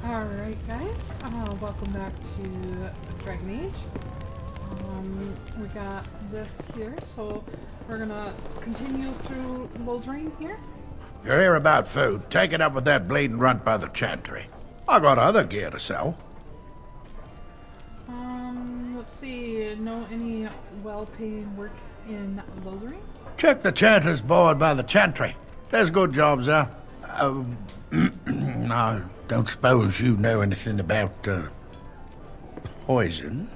Alright guys, welcome back to Dragon Age. We got this here, so we're gonna continue through Lothering here. You're here about food. Take it up with that bleeding runt by the chantry. I got other gear to sell. Let's see, know any well-paid work in Lothering? Check the chanter's board by the chantry. There's good jobs there. I don't suppose you know anything about, poison?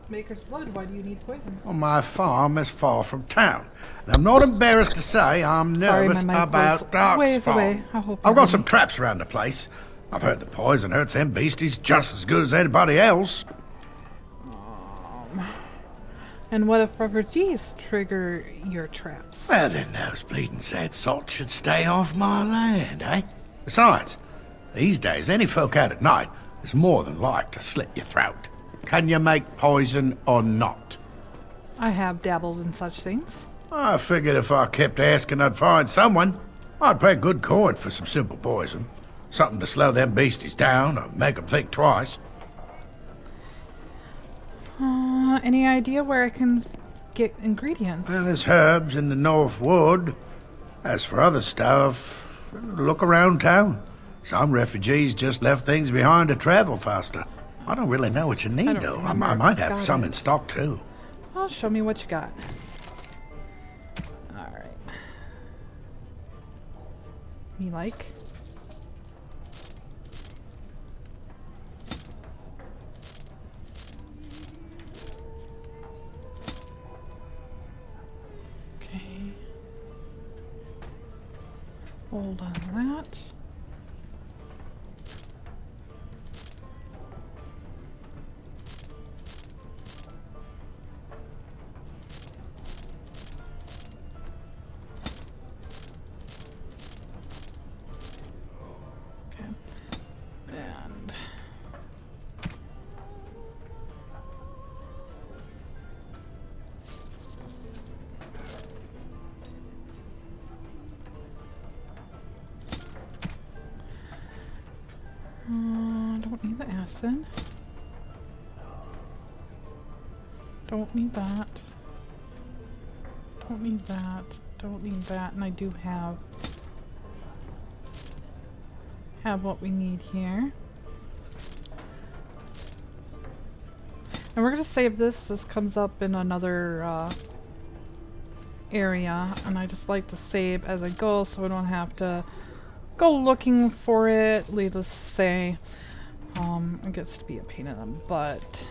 Maker's blood, why do you need poison? Well, my farm is far from town, and I'm not embarrassed to say I'm nervous about dark ways spawn. away. I hope I've got some traps around the place. I've heard the poison hurts them beasties just as good as anybody else. And what if refugees trigger your traps? Well, then those bleeding sad salts should stay off my land, eh? Besides, these days, any folk out at night is more than like to slit your throat. Can you make poison or not? I have dabbled in such things. I figured if I kept asking, I'd find someone. I'd pay good coin for some simple poison. Something to slow them beasties down or make them think twice. Any idea where I can get ingredients? Well, there's herbs in the North Wood. As for other stuff, look around town. Some refugees just left things behind to travel faster. I don't really know what you need, though. I might have some in stock, too. Well, show me what you got. Alright. Me like? Okay. Hold on to that. Don't need the acid. Don't need that. Don't need that. Don't need that. And I do have what we need here. And we're gonna save this. This comes up in another area, and I just like to save as I go so I don't have to go looking for it, needless to say. It gets to be a pain in the butt.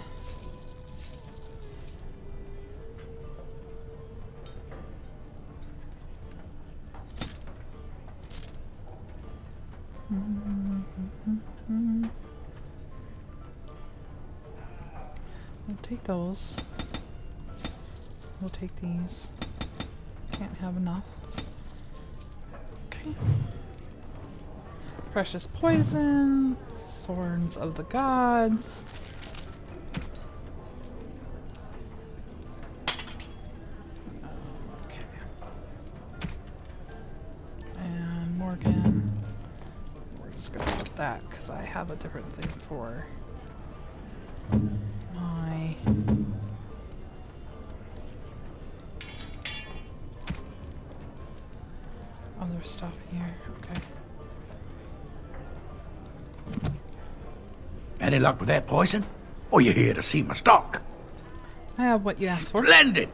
We'll take those. We'll take these. Can't have enough. Okay. Precious poison, thorns of the gods. Okay. And Morgan. We're just gonna put that because I have a different thing for my other stuff here. Okay. Any luck with that poison? Or you here to see my stock? I have what you asked for. Splendid!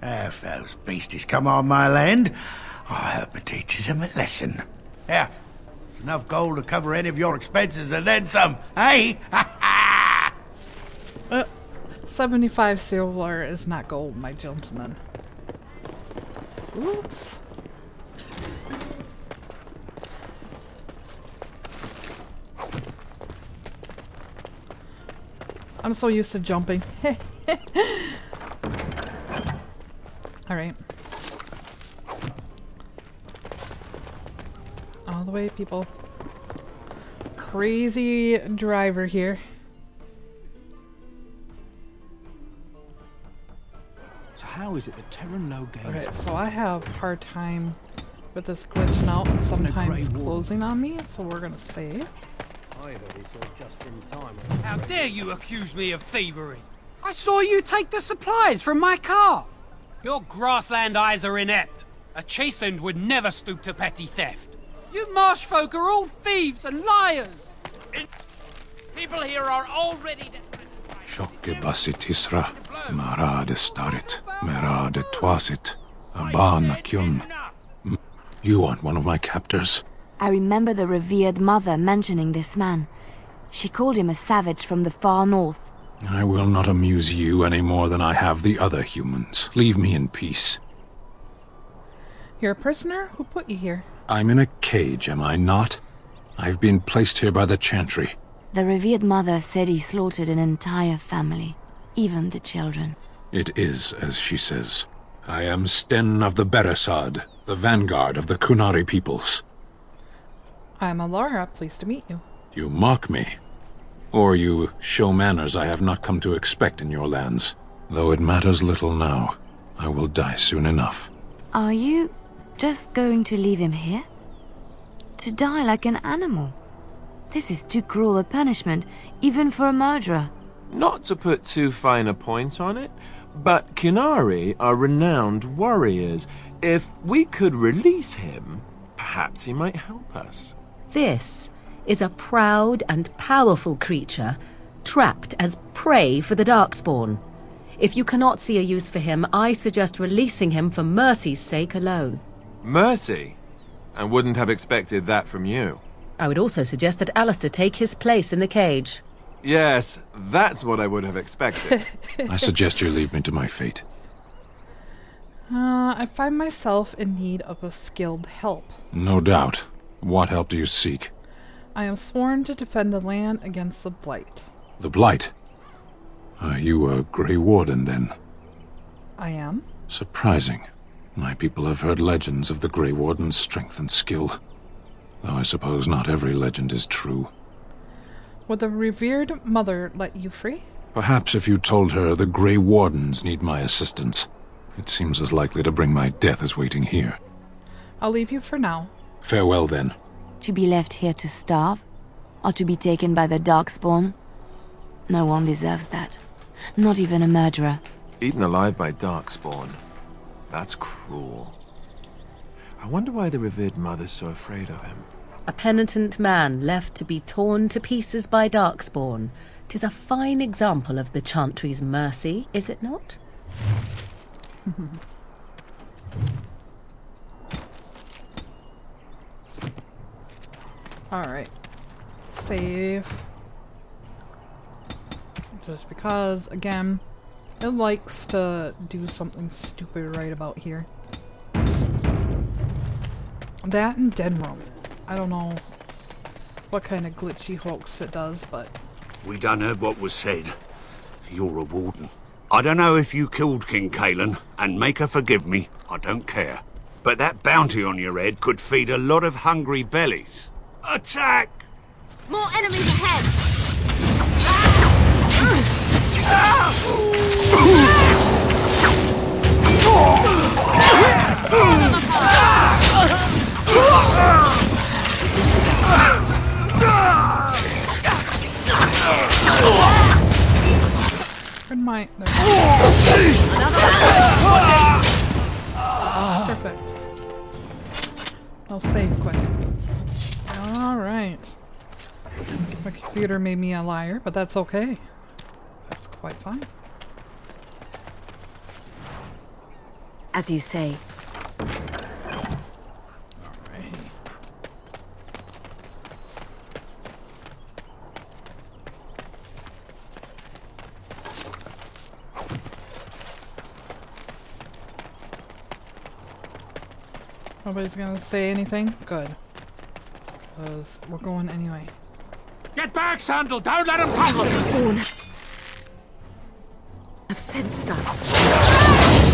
If those beasties come on my land, I hope it teaches them a lesson. Yeah, there's enough gold to cover any of your expenses and then some, hey? 75 silver is not gold, my gentleman. Oops. I'm so used to jumping. Alright. All the way, people. Crazy driver here. So how is it that Terran no gains? Okay, so I have a hard time with this glitching out and sometimes closing on me, so we're gonna save. How dare you accuse me of thievery? I saw you take the supplies from my car. Your grassland eyes are inept. A chastened would never stoop to petty theft. You marsh folk are all thieves and liars. People here are already Shokke basit Isra, Mara de Starit, Mera de Twasit, Abana Kyun. You aren't one of my captors. I remember the revered mother mentioning this man. She called him a savage from the far north. I will not amuse you any more than I have the other humans. Leave me in peace. You're a prisoner? Who put you here? I'm in a cage, am I not? I've been placed here by the Chantry. The revered mother said he slaughtered an entire family, even the children. It is as she says. I am Sten of the Beresad, the vanguard of the Kunari peoples. I'm Alara, pleased to meet you. You mock me. Or you show manners I have not come to expect in your lands. Though it matters little now. I will die soon enough. Are you just going to leave him here? To die like an animal? This is too cruel a punishment, even for a murderer. Not to put too fine a point on it, but Kunari are renowned warriors. If we could release him, perhaps he might help us. This is a proud and powerful creature, trapped as prey for the Darkspawn. If you cannot see a use for him, I suggest releasing him for mercy's sake alone. Mercy? I wouldn't have expected that from you. I would also suggest that Alistair take his place in the cage. Yes, that's what I would have expected. I suggest you leave me to my fate. I find myself in need of a skilled help. No doubt. What help do you seek? I am sworn to defend the land against the Blight. The Blight? Are you a Grey Warden, then? I am? Surprising. My people have heard legends of the Grey Warden's strength and skill. Though I suppose not every legend is true. Would the revered mother let you free? Perhaps if you told her the Grey Wardens need my assistance. It seems as likely to bring my death as waiting here. I'll leave you for now. Farewell, then. To be left here to starve? Or to be taken by the Darkspawn? No one deserves that. Not even a murderer. Eaten alive by Darkspawn. That's cruel. I wonder why the revered mother's so afraid of him. A penitent man left to be torn to pieces by Darkspawn. 'Tis a fine example of the Chantry's mercy, is it not? Alright. Save. Just because, again, it likes to do something stupid right about here. That and Den Room. I don't know what kind of glitchy hoax it does, but... We done heard what was said. You're a warden. I don't know if you killed King Colan, and make her forgive me, I don't care. But that bounty on your head could feed a lot of hungry bellies. Attack! More enemies ahead! Friend mine. There. Perfect. I'll save quick. Alright. My computer made me a liar, but that's okay. That's quite fine. As you say. Alright. Nobody's gonna say anything? Good. Because we're going anyway. Get back, Sandal! Don't let him touch you! Spawn have sensed us.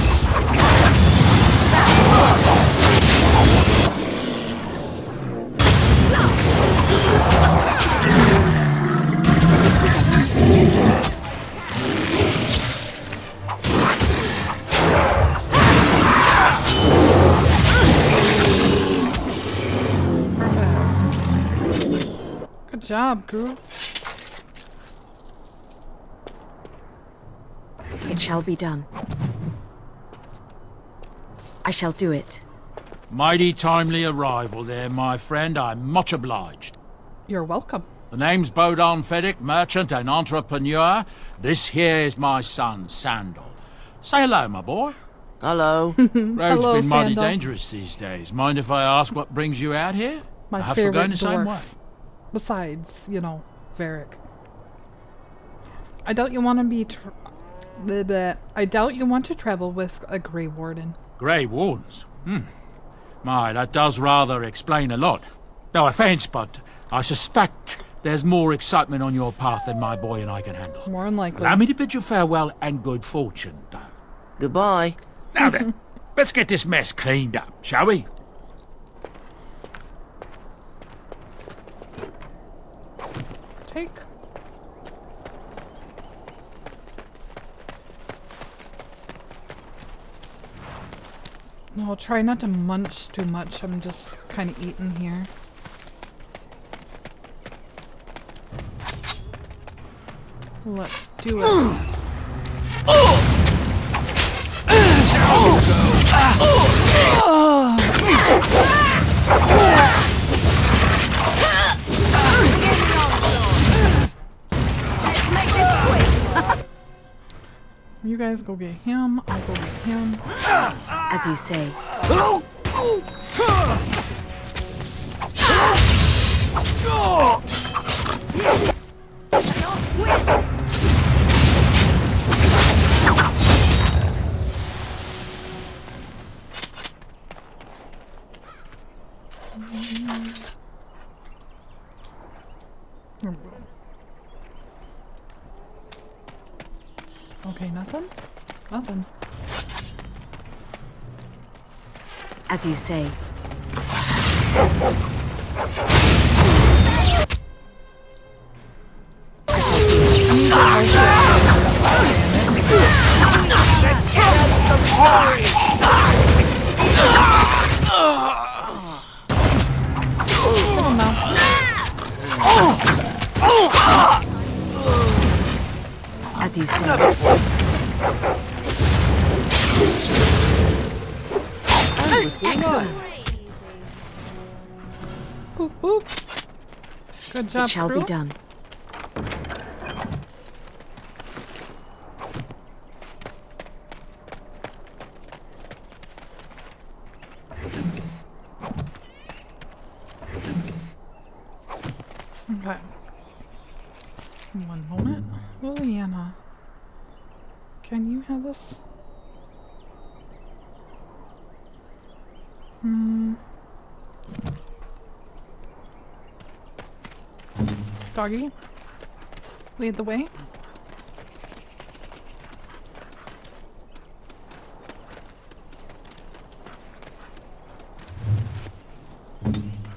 job, crew. It shall be done. I shall do it. Mighty timely arrival there, my friend. I'm much obliged. You're welcome. The name's Bodon Feddick, merchant and entrepreneur. This here is my son, Sandal. Say hello, my boy. Hello. Road's Hello, been mighty Sandal. dangerous these days. Mind if I ask what brings you out here? My Perhaps favorite we're going the same dwarf. way. Besides, you know, Varric. I doubt you want to be. I doubt you want to travel with a Grey Warden. Grey Wardens? My, that does rather explain a lot. No offence, but I suspect there's more excitement on your path than my boy and I can handle. More than likely. Allow me to bid you farewell and good fortune, though. Goodbye. Now then, let's get this mess cleaned up, shall we? Take. No, I'll try not to munch too much. I'm just kind of eating here. Let's do it. You guys go get him. I'll go get him. As you say. Okay, nothing? Nothing. As you say. As you say. Most excellent. Boop, boop. Good job, It shall crew. be done. Okay. One moment. Liliana. Can you have this? Doggy, lead the way.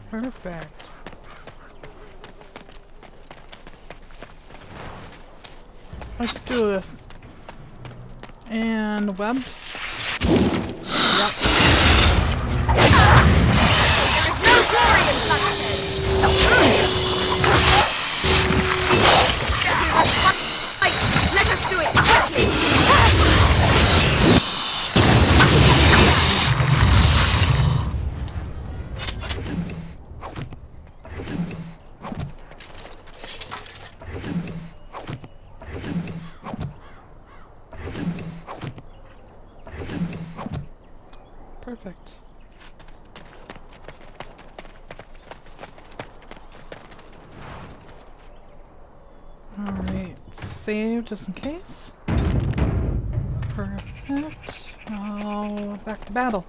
Perfect. Let's do this. And webbed. Yep. Let us do it quickly! Perfect. Alright, save just in case. Perfect. Oh, back to battle.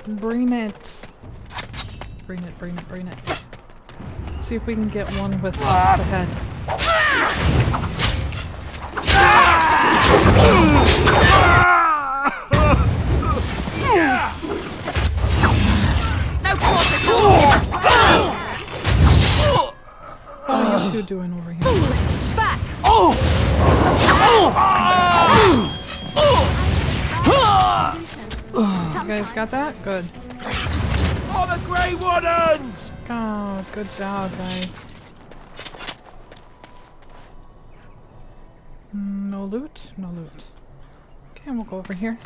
Bring it. Bring it, bring it, bring it. See if we can get one with the head. No quarter What are you two doing over here? back! You guys got that? Good. Oh, the Grey Wardens! Oh, good job, guys. No loot? No loot. Okay, we'll go over here.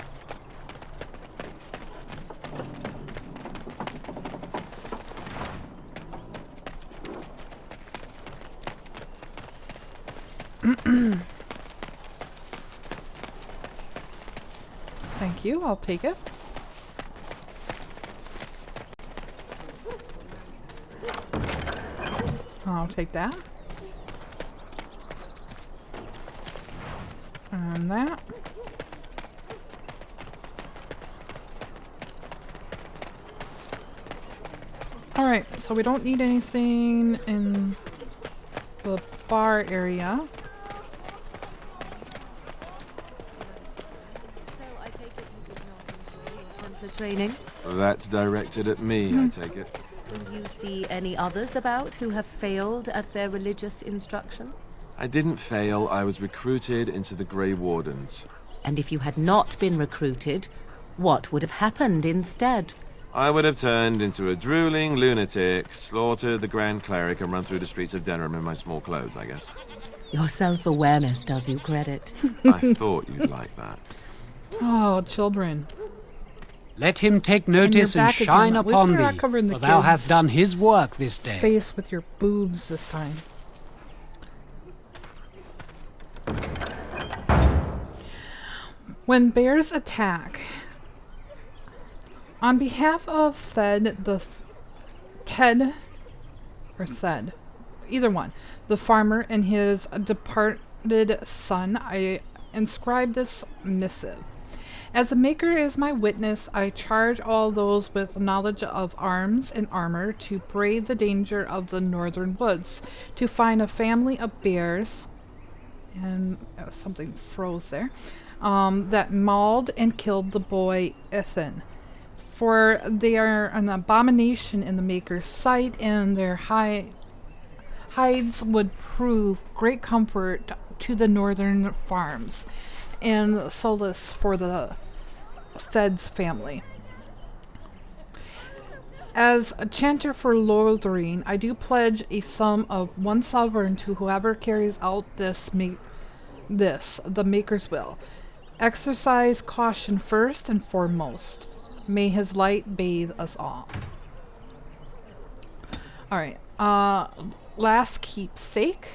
Thank you, I'll take it. I'll take that. And that. Alright, so we don't need anything in the bar area. Training. That's directed at me, I take it. Do you see any others about who have failed at their religious instruction? I didn't fail. I was recruited into the Grey Wardens. And if you had not been recruited, what would have happened instead? I would have turned into a drooling lunatic, slaughtered the Grand Cleric, and run through the streets of Denham in my small clothes, I guess. Your self-awareness does you credit. I thought you'd like that. Oh, children. Let him take notice and shine upon thee, for thou hast done his work this day. Face with your boobs this time. When bears attack, on behalf of Thed, either one, the farmer and his departed son, I inscribe this missive. As the Maker is my witness, I charge all those with knowledge of arms and armor to brave the danger of the northern woods, to find a family of bears, and something froze there, that mauled and killed the boy Ethan. For they are an abomination in the Maker's sight, and their hides would prove great comfort to the northern farms, and solace for the Thed's family. As a chanter for Lothering, I do pledge a sum of 1 sovereign to whoever carries out the Maker's will. Exercise caution first and foremost. May his light bathe us all. Alright, last keepsake.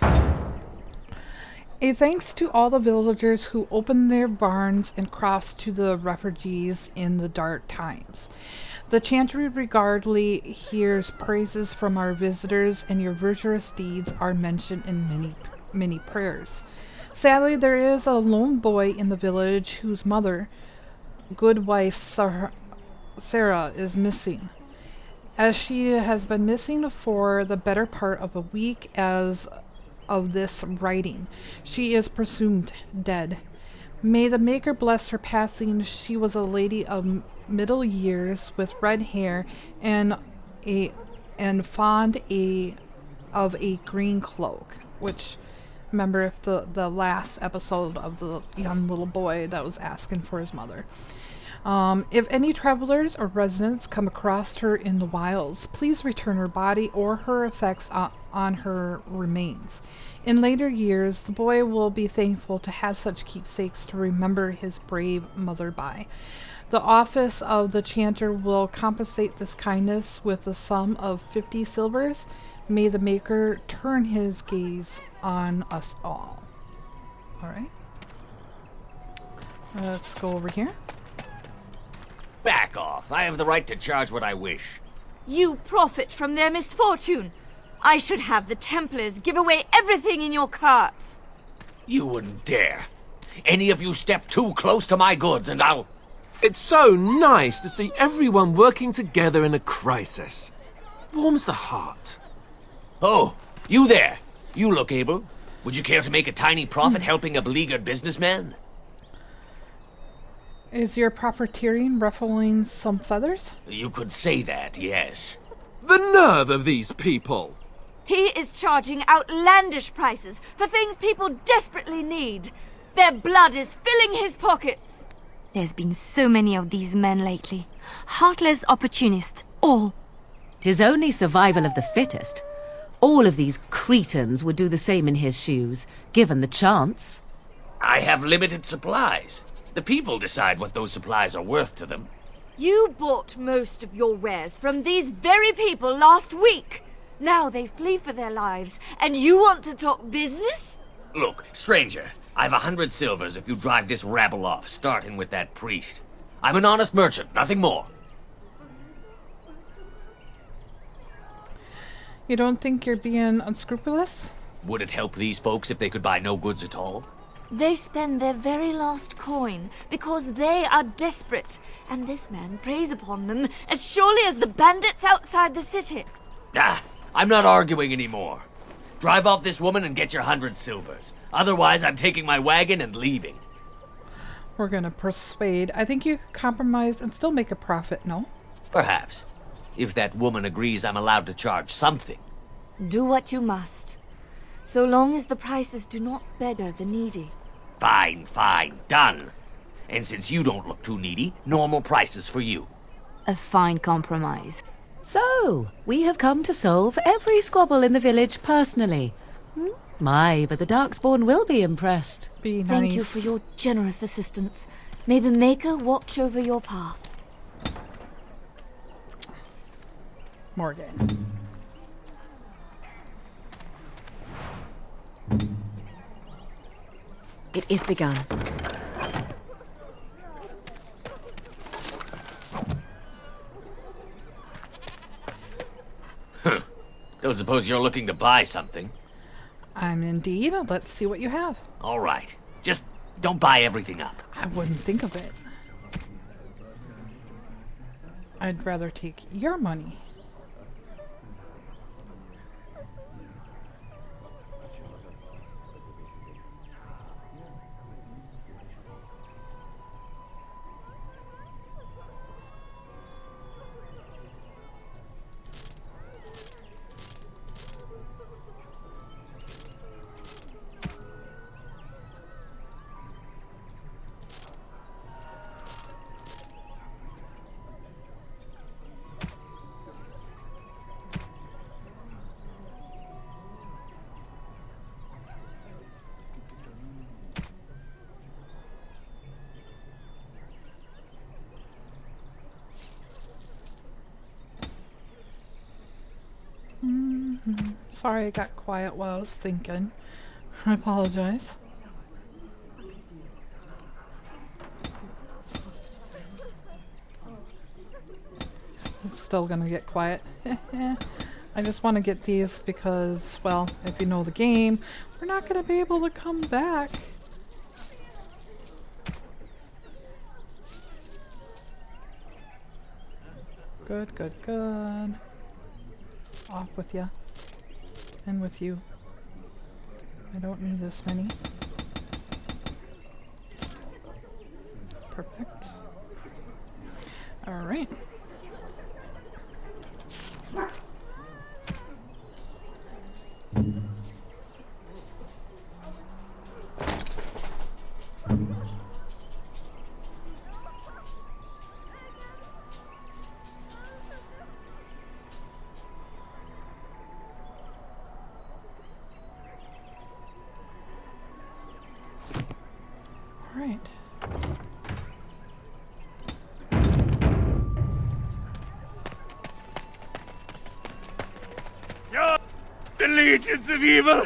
A thanks to all the villagers who opened their barns and crossed to the refugees in the dark times. The chantry regardly hears praises from our visitors, and your virtuous deeds are mentioned in many prayers. Sadly, there is a lone boy in the village whose mother, good wife Sarah, is missing. As she has been missing for the better part of a week as of this writing, she is presumed dead. May the Maker bless her passing. She was a lady of middle years with red hair and fond of a green cloak, which, remember, if the last episode of the young little boy that was asking for his mother. If any travelers or residents come across her in the wilds, please return her body or her effects on her remains. In later years, the boy will be thankful to have such keepsakes to remember his brave mother by. The office of the chanter will compensate this kindness with a sum of 50 silvers. May the Maker turn his gaze on us all. Alright. Let's go over here. Back off. I have the right to charge what I wish. You profit from their misfortune. I should have the Templars give away everything in your carts. You wouldn't dare. Any of you step too close to my goods and I'll... It's so nice to see everyone working together in a crisis. Warms the heart. Oh, you there. You look able. Would you care to make a tiny profit helping a beleaguered businessman? Is your profiteering ruffling some feathers? You could say that, yes. The nerve of these people! He is charging outlandish prices for things people desperately need. Their blood is filling his pockets. There's been so many of these men lately. Heartless opportunists, all. 'Tis only survival of the fittest. All of these cretins would do the same in his shoes, given the chance. I have limited supplies. The people decide what those supplies are worth to them. You bought most of your wares from these very people last week. Now they flee for their lives, and you want to talk business? Look, stranger, I've 100 silvers if you drive this rabble off, starting with that priest. I'm an honest merchant, nothing more. You don't think you're being unscrupulous? Would it help these folks if they could buy no goods at all? They spend their very last coin because they are desperate, and this man preys upon them as surely as the bandits outside the city. Ah, I'm not arguing anymore. Drive off this woman and get your 100 silvers. Otherwise, I'm taking my wagon and leaving. We're gonna persuade. I think you could compromise and still make a profit, no? Perhaps. If that woman agrees I'm allowed to charge something. Do what you must, so long as the prices do not beggar the needy. Fine, fine, done. And since you don't look too needy, normal prices for you. A fine compromise. So, we have come to solve every squabble in the village personally. My, but the Darkspawn will be impressed. Be nice. Thank you for your generous assistance. May the Maker watch over your path. Morgan. It is begun. Don't suppose you're looking to buy something? I'm indeed. Let's see what you have. All right. Just don't buy everything up. I wouldn't think of it. I'd rather take your money. Sorry I got quiet while I was thinking. I apologize. It's still gonna get quiet. I just want to get these because, well, if you know the game, we're not gonna be able to come back. Good, good, good. Off with ya. And with you. I don't need this many. Perfect. Alright. Alright. The legions of evil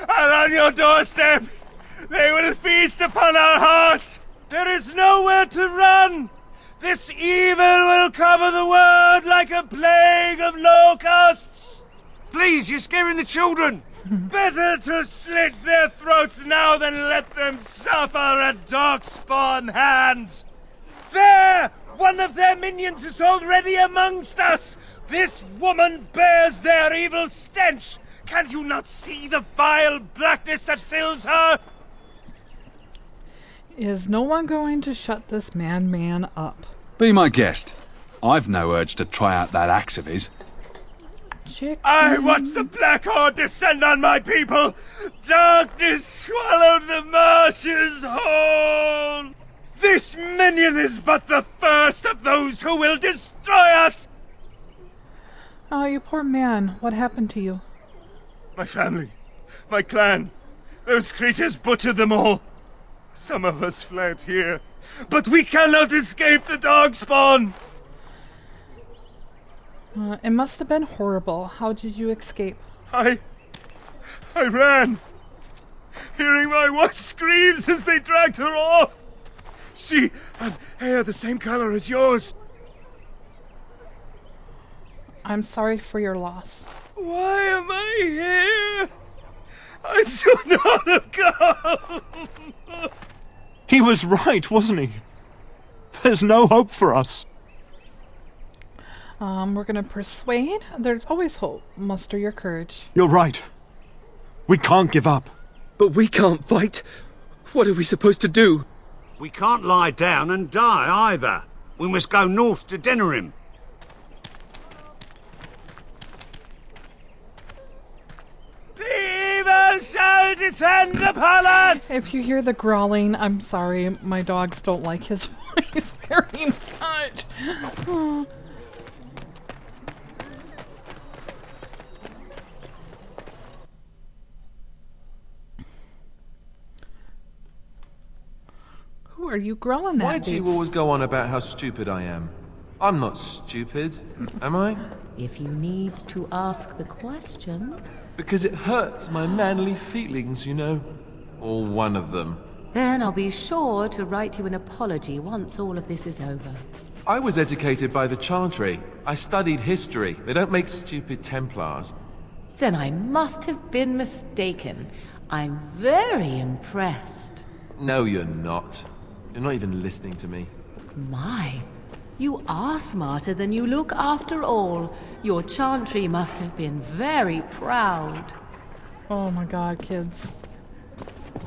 are on your doorstep. They will feast upon our hearts. There is nowhere to run. This evil will cover the world like a plague of locusts. Please, you're scaring the children. Better to slit their throats now than let them suffer at Darkspawn hands. There! One of their minions is already amongst us. This woman bears their evil stench. Can you not see the vile blackness that fills her? Is no one going to shut this man up? Be my guest. I've no urge to try out that axe of his. Chicken. I watch the Black Horde descend on my people. Darkness swallowed the marshes whole. This minion is but the first of those who will destroy us. Oh, you poor man. What happened to you? My family, my clan, those creatures butchered them all. Some of us fled here, but we cannot escape the Darkspawn! It must have been horrible. How did you escape? I ran, hearing my wife's screams as they dragged her off. She had hair the same color as yours. I'm sorry for your loss. Why am I here? I should not have come! He was right, wasn't he? There's no hope for us. We're gonna persuade. There's always hope. Muster your courage. You're right. We can't give up. But we can't fight. What are we supposed to do? We can't lie down and die either. We must go north to Denerim. The evil shall descend upon us! If you hear the growling, I'm sorry. My dogs don't like his voice very much. Oh. Who are you growling at? Why do you always go on about how stupid I am? I'm not stupid, am I? If you need to ask the question... Because it hurts my manly feelings, you know. Or one of them. Then I'll be sure to write you an apology once all of this is over. I was educated by the Chantry. I studied history. They don't make stupid Templars. Then I must have been mistaken. I'm very impressed. No, you're not. You're not even listening to me. My, you are smarter than you look after all. Your Chantry must have been very proud. Oh my god, kids.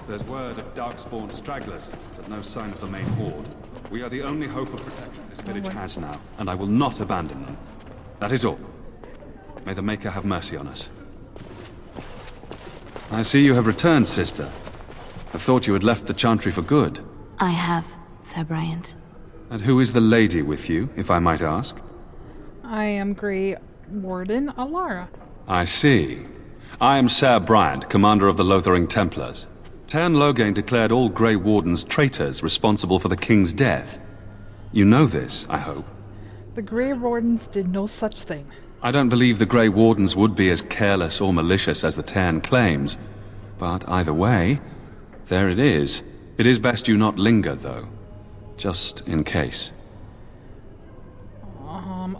There's word of Darkspawn stragglers, but no sign of the main horde. We are the only hope of protection this village has now, and I will not abandon them. That is all. May the Maker have mercy on us. I see you have returned, sister. I thought you had left the Chantry for good. I have, Sir Bryant. And who is the lady with you, if I might ask? I am Grey Warden Alara. I see. I am Sir Bryant, commander of the Lothering Templars. Tern Loghain declared all Grey Wardens traitors responsible for the king's death. You know this, I hope. The Grey Wardens did no such thing. I don't believe the Grey Wardens would be as careless or malicious as the Tern claims. But either way, there it is. It is best you not linger, though. Just in case.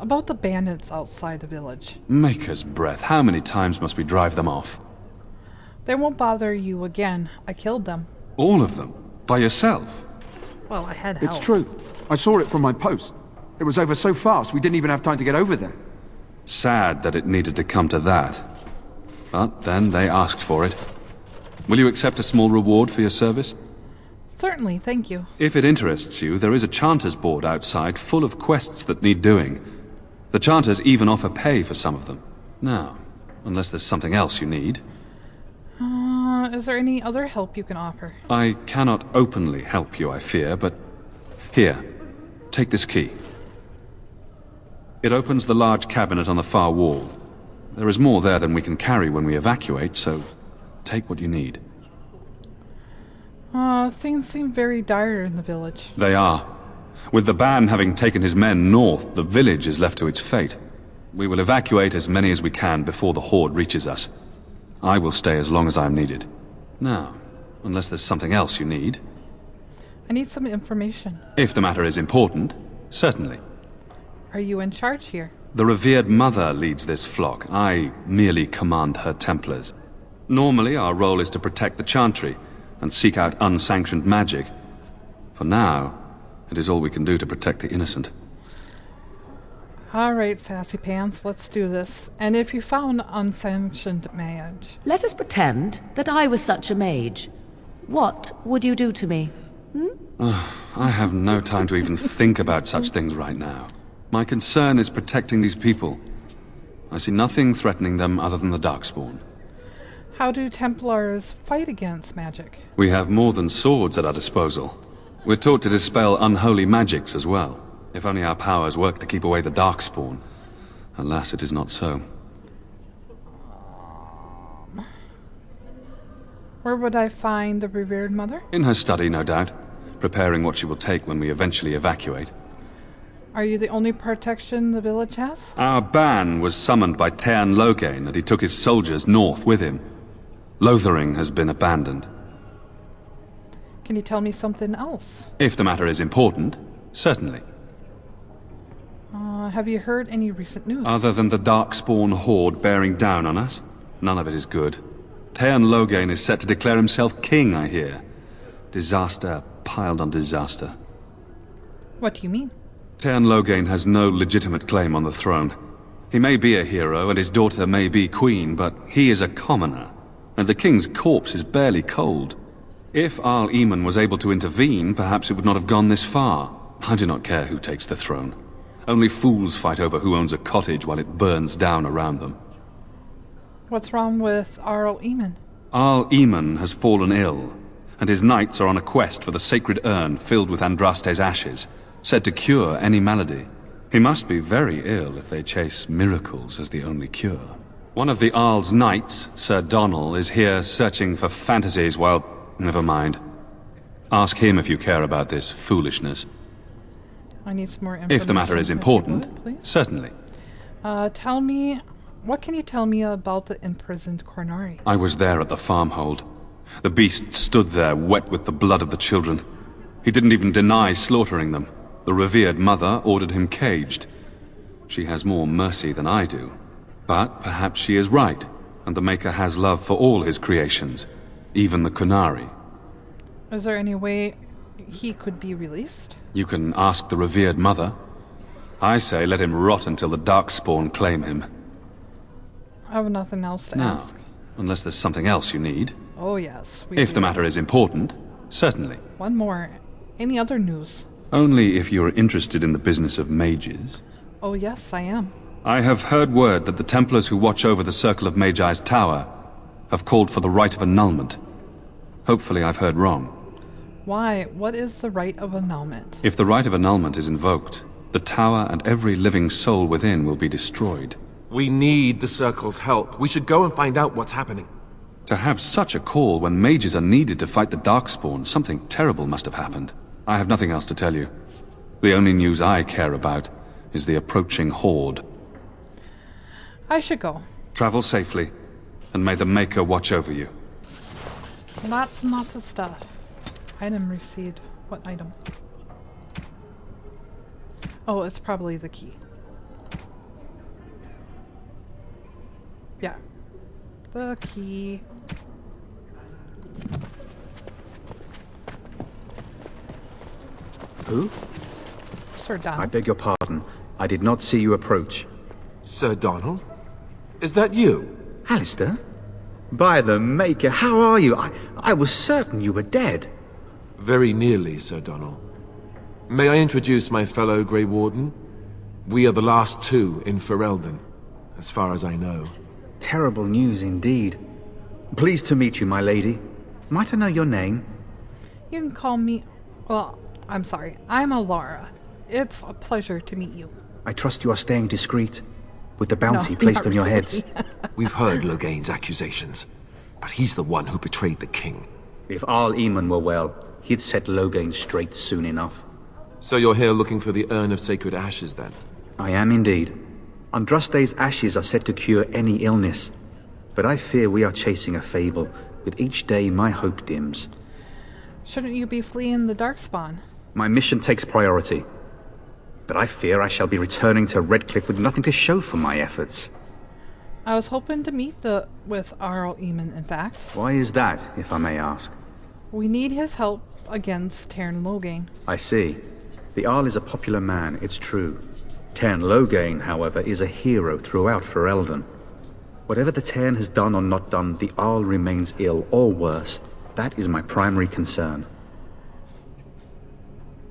About the bandits outside the village. Maker's breath, how many times must we drive them off? They won't bother you again. I killed them. All of them? By yourself? Well, I had help. It's true. I saw it from my post. It was over so fast we didn't even have time to get over there. Sad that it needed to come to that. But then they asked for it. Will you accept a small reward for your service? Certainly, thank you. If it interests you, there is a Chanter's board outside full of quests that need doing. The Chanters even offer pay for some of them. Now, unless there's something else you need. Is there any other help you can offer? I cannot openly help you, I fear, but... Here, take this key. It opens the large cabinet on the far wall. There is more there than we can carry when we evacuate, so take what you need. Things seem very dire in the village. They are. With the Ban having taken his men north, the village is left to its fate. We will evacuate as many as we can before the Horde reaches us. I will stay as long as I am needed. Now, unless there's something else you need. I need some information. If the matter is important, certainly. Are you in charge here? The revered mother leads this flock. I merely command her Templars. Normally, our role is to protect the Chantry and seek out unsanctioned magic. For now, it is all we can do to protect the innocent. Alright, Sassy Pants, let's do this. And if you found unsanctioned mage... Let us pretend that I was such a mage. What would you do to me? I have no time to even think about such things right now. My concern is protecting these people. I see nothing threatening them other than the Darkspawn. How do Templars fight against magic? We have more than swords at our disposal. We're taught to dispel unholy magics as well. If only our powers work to keep away the Darkspawn. Alas, it is not so. Where would I find the revered mother? In her study, no doubt, preparing what she will take when we eventually evacuate. Are you the only protection the village has? Our ban was summoned by Tairn Loghain, and he took his soldiers north with him. Lothering has been abandoned. Can you tell me something else? If the matter is important, certainly. Have you heard any recent news? Other than the Darkspawn horde bearing down on us, none of it is good. Tairn Loghain is set to declare himself king, I hear. Disaster piled on disaster. What do you mean? Tairn Loghain has no legitimate claim on the throne. He may be a hero, and his daughter may be queen, but he is a commoner, and the king's corpse is barely cold. If Arl Eamon was able to intervene, perhaps it would not have gone this far. I do not care who takes the throne. Only fools fight over who owns a cottage while it burns down around them. What's wrong with Arl Eamon? Arl Eamon has fallen ill, and his knights are on a quest for the sacred urn filled with Andraste's ashes, said to cure any malady. He must be very ill if they chase miracles as the only cure. One of the Arl's knights, Sir Donnell, is here searching for fantasies while... Never mind. Ask him if you care about this foolishness. I need some more information. If the matter is important, certainly. What can you tell me about the imprisoned Cornari? I was there at the farmhold. The beast stood there, wet with the blood of the children. He didn't even deny slaughtering them. The revered mother ordered him caged. She has more mercy than I do. But perhaps she is right, and the Maker has love for all his creations, even the Cornari. Is there any way he could be released? You can ask the revered mother. I say let him rot until the Darkspawn claim him. I have nothing else to ask. Unless there's something else you need. Oh yes, If the matter is important, certainly. One more. Any other news? Only if you're interested in the business of mages. Oh yes, I am. I have heard word that the Templars who watch over the Circle of Magi's tower have called for the rite of annulment. Hopefully I've heard wrong. Why? What is the rite of annulment? If the rite of annulment is invoked, the tower and every living soul within will be destroyed. We need the Circle's help. We should go and find out what's happening. To have such a call when mages are needed to fight the Darkspawn, something terrible must have happened. I have nothing else to tell you. The only news I care about is the approaching horde. I should go. Travel safely, and may the Maker watch over you. Lots and lots of stuff. Item received. What item? Oh, it's probably the key. Yeah. The key. Who? Sir Donald. I beg your pardon. I did not see you approach. Sir Donald? Is that you? Alistair? By the Maker, how are you? I was certain you were dead. Very nearly, Sir Donald. May I introduce my fellow Grey Warden? We are the last two in Ferelden, as far as I know. Terrible news indeed. Pleased to meet you, my lady. Might I know your name? You can call me... Well, I'm sorry. I'm Alara. It's a pleasure to meet you. I trust you are staying discreet, with the bounty placed on your heads. We've heard Loghain's accusations, but he's the one who betrayed the king. If Arl Eamon were well, he'd set Loghain straight soon enough. So you're here looking for the Urn of Sacred Ashes, then? I am indeed. Andraste's ashes are said to cure any illness, but I fear we are chasing a fable. With each day, my hope dims. Shouldn't you be fleeing the Darkspawn? My mission takes priority, but I fear I shall be returning to Redcliffe with nothing to show for my efforts. I was hoping to meet with Arl Eamon, in fact. Why is that, if I may ask? We need his help against Tairn Loghain. I see. The Arl is a popular man, it's true. Tairn Loghain, however, is a hero throughout Ferelden. Whatever the Tairn has done or not done, the Arl remains ill, or worse. That is my primary concern.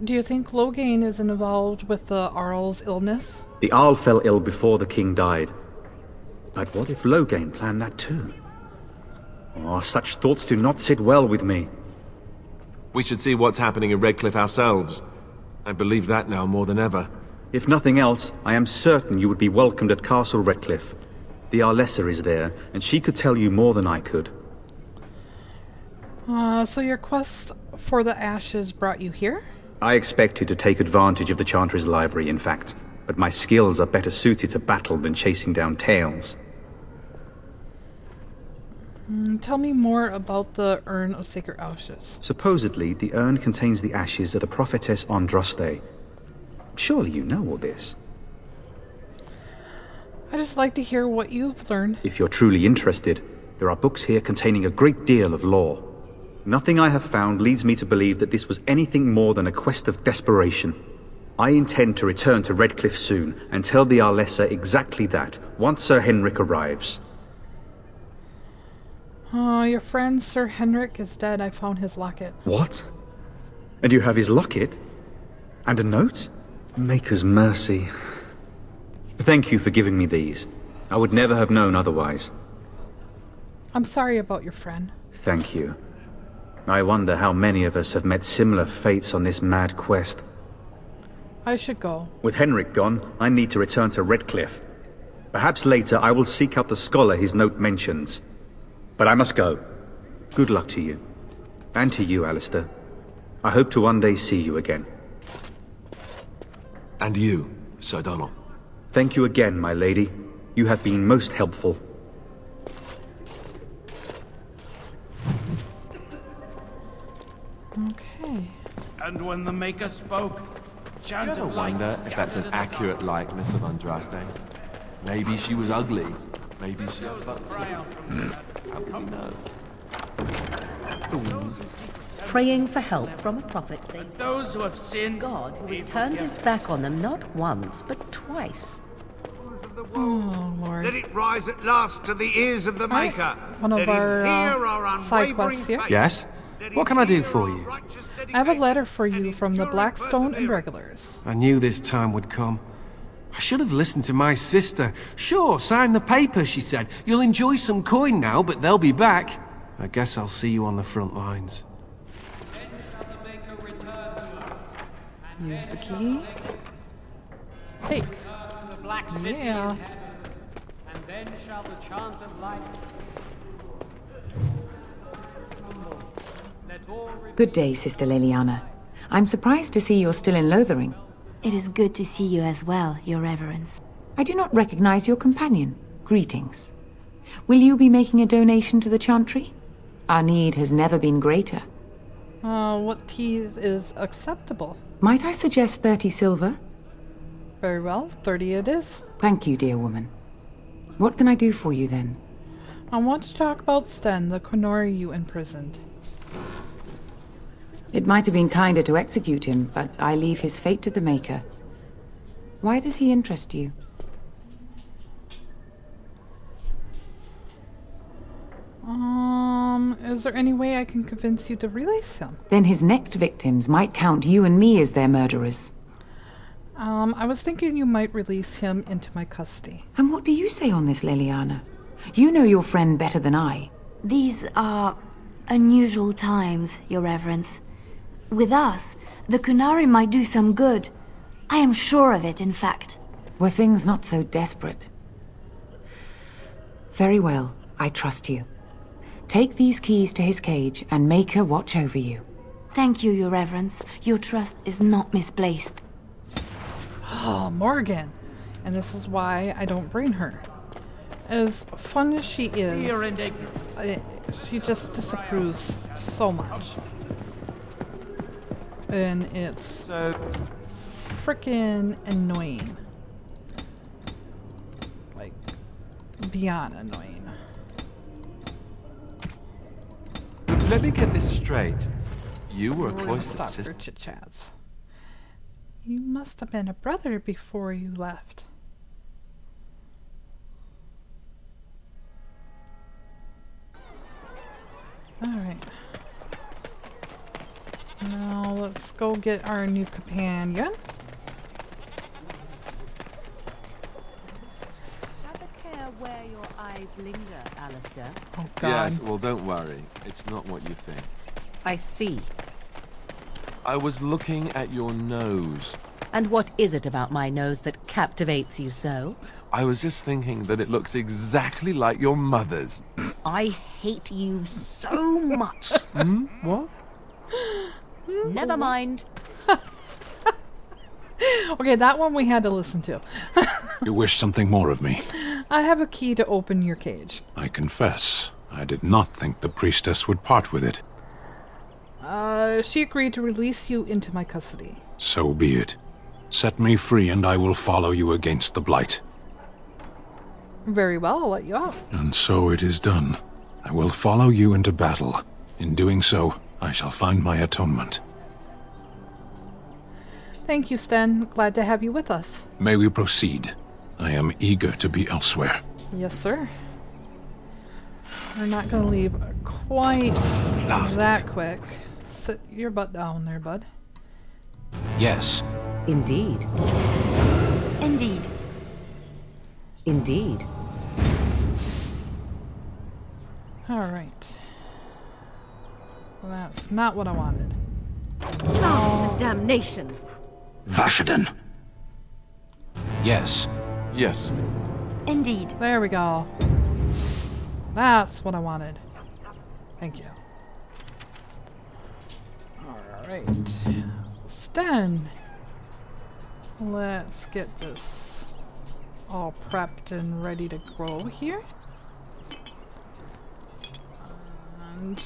Do you think Loghain is involved with the Arl's illness? The Arl fell ill before the king died. But what if Loghain planned that too? Oh, such thoughts do not sit well with me. We should see what's happening in Redcliffe ourselves. I believe that now more than ever. If nothing else, I am certain you would be welcomed at Castle Redcliffe. The Arlessa is there, and she could tell you more than I could. So your quest for the ashes brought you here? I expected to take advantage of the Chantry's library, in fact, but my skills are better suited to battle than chasing down tales. Tell me more about the Urn of Sacred Ashes. Supposedly, the urn contains the ashes of the prophetess Andraste. Surely you know all this. I just like to hear what you've learned. If you're truly interested, there are books here containing a great deal of lore. Nothing I have found leads me to believe that this was anything more than a quest of desperation. I intend to return to Redcliffe soon and tell the Arlessa exactly that, once Sir Henrik arrives. Your friend Sir Henrik is dead. I found his locket. What? And you have his locket? And a note? Maker's mercy. Thank you for giving me these. I would never have known otherwise. I'm sorry about your friend. Thank you. I wonder how many of us have met similar fates on this mad quest. I should go. With Henrik gone, I need to return to Redcliffe. Perhaps later I will seek out the scholar his note mentions. But I must go. Good luck to you. And to you, Alistair. I hope to one day see you again. And you, Sir Donald. Thank you again, my lady. You have been most helpful. Okay. And when the Maker spoke, I wonder if that's an accurate likeness of Andraste. Maybe she was ugly. Maybe she had butt too. How can we know? Fools. Praying for help from a prophet those who have sinned, God who has turned his back on them not once, but twice. Oh, Lord. Let it rise at last to the ears of the Maker. One of our side quests here. Yes? What can I do for you? I have a letter for you from the Blackstone and Regulars. I knew this time would come. I should have listened to my sister. Sure, sign the paper, she said. You'll enjoy some coin now, but they'll be back. I guess I'll see you on the front lines. Use the key. Take. Yeah. And then shall the chant of light. Good day, Sister Leliana. I'm surprised to see you're still in Lothering. It is good to see you as well, Your Reverence. I do not recognize your companion. Greetings. Will you be making a donation to the Chantry? Our need has never been greater. What tea is acceptable? Might I suggest 30 silver? Very well, 30 it is. Thank you, dear woman. What can I do for you, then? I want to talk about Sten, the Konori you imprisoned. It might have been kinder to execute him, but I leave his fate to the Maker. Why does he interest you? Is there any way I can convince you to release him? Then his next victims might count you and me as their murderers. I was thinking you might release him into my custody. And what do you say on this, Leliana? You know your friend better than I. These are unusual times, Your Reverence. With us, the Kunari might do some good. I am sure of it, in fact. Were things not so desperate? Very well, I trust you. Take these keys to his cage and make her watch over you. Thank you, Your Reverence. Your trust is not misplaced. Oh, Morgan. And this is why I don't bring her. As fun as she is, she just disapproves so much. And it's so freaking annoying. Like, beyond annoying. Let me get this straight. You were a We're gonna cloistered stop sister. your chit-chats. You must have been a brother before you left. Alright. Now let's go get our new companion. Have a care where your eyes linger, Alistair. Oh, God. Yes, well, don't worry. It's not what you think. I see. I was looking at your nose. And what is it about my nose that captivates you so? I was just thinking that it looks exactly like your mother's. I hate you so much. What? Never mind. Okay, that one we had to listen to. You wish something more of me? I have a key to open your cage. I confess, I did not think the priestess would part with it. She agreed to release you into my custody. So be it. Set me free and I will follow you against the Blight. Very well, I'll let you out. And so it is done. I will follow you into battle. In doing so, I shall find my atonement. Thank you, Sten. Glad to have you with us. May we proceed? I am eager to be elsewhere. Yes, sir. We're not going to leave quite that quick. Sit your butt down there, bud. Yes. Indeed. Indeed. Indeed. All right. Well, that's not what I wanted. Blast damnation. Vashaden. Yes. Yes. Indeed. There we go. That's what I wanted. Thank you. Alright. Sten. Let's get this all prepped and ready to grow here. And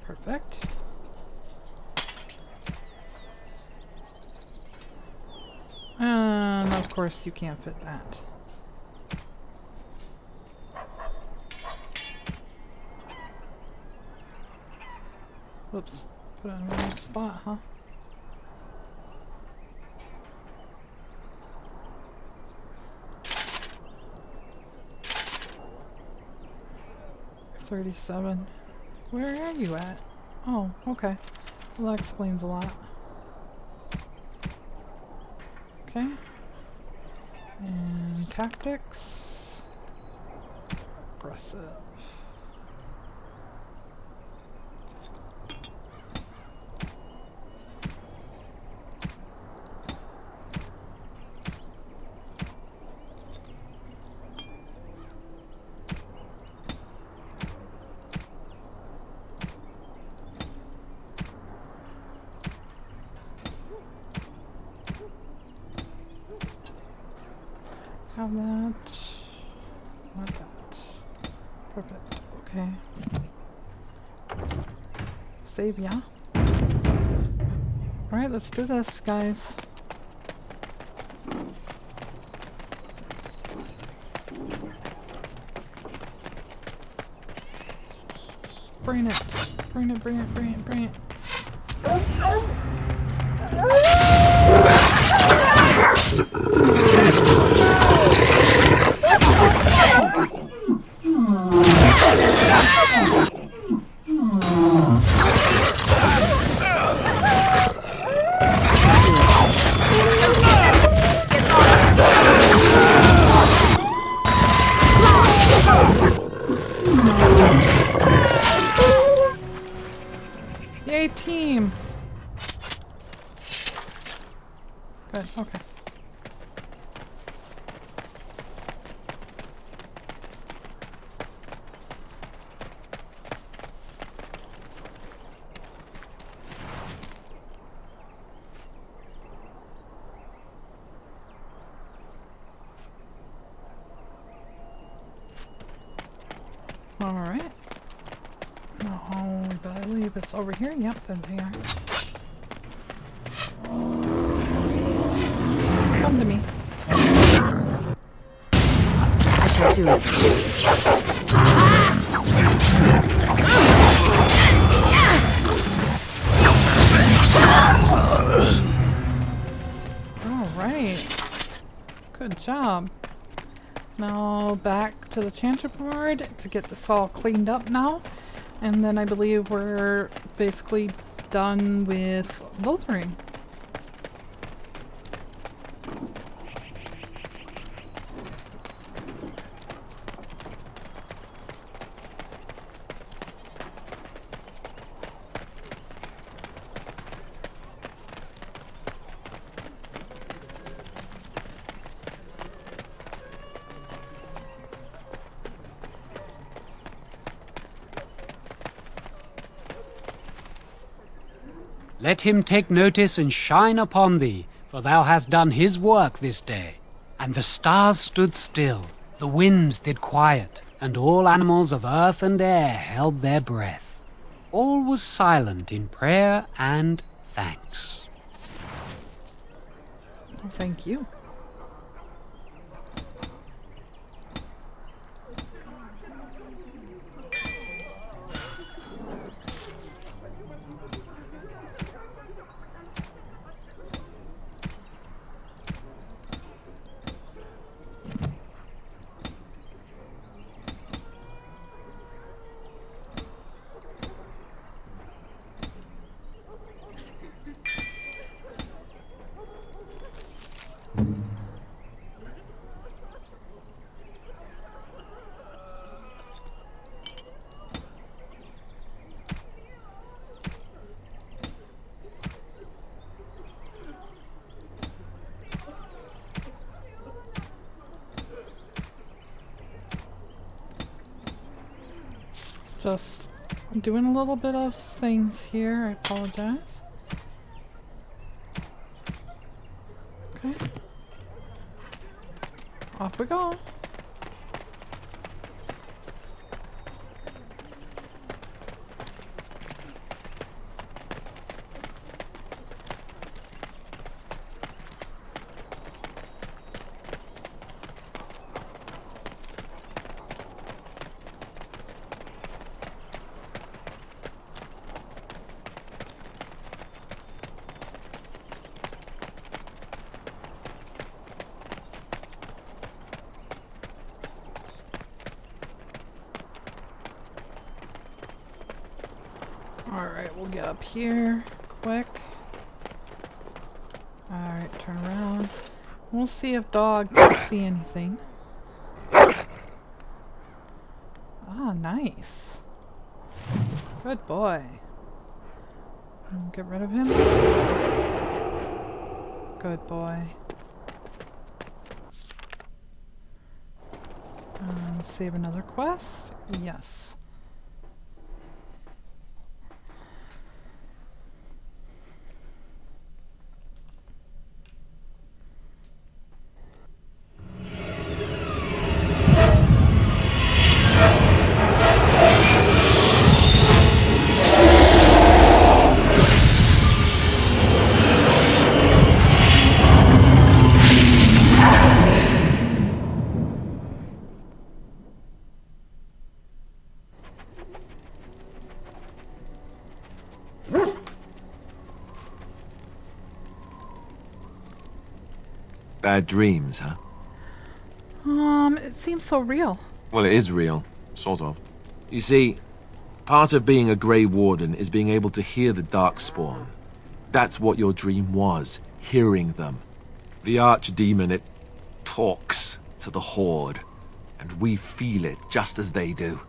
perfect. And of course you can't fit that. Whoops. Put it in the wrong spot, huh? $37. Where are you at? Oh, okay. Well, that explains a lot. Okay. And tactics. Aggressive. Have that. Not that. Perfect. Okay. Save, yeah. Alright, let's do this, guys. Bring it. Bring it, bring it, bring it, bring it. Yay, team! Good, okay. Alright. Oh, I believe it's over here. Yep, there they are. Come to me. I shall do it. Alright. Good job. Now back to the Chanter board to get this all cleaned up now. And then I believe we're basically done with Lothering. Let him take notice and shine upon thee, for thou hast done his work this day. And the stars stood still, the winds did quiet, and all animals of earth and air held their breath. All was silent in prayer and thanks. Well, thank you. Just doing a little bit of things here. I apologize. Okay. Off we go. Alright, we'll get up here quick. Alright, turn around. We'll see if dog can see anything. Ah, nice. Good boy. Get rid of him. Good boy. Save another quest? Yes. Bad dreams, huh? It seems so real. Well, it is real. Sort of. You see, part of being a Grey Warden is being able to hear the Darkspawn. That's what your dream was, hearing them. The Archdemon, it talks to the Horde, and we feel it just as they do.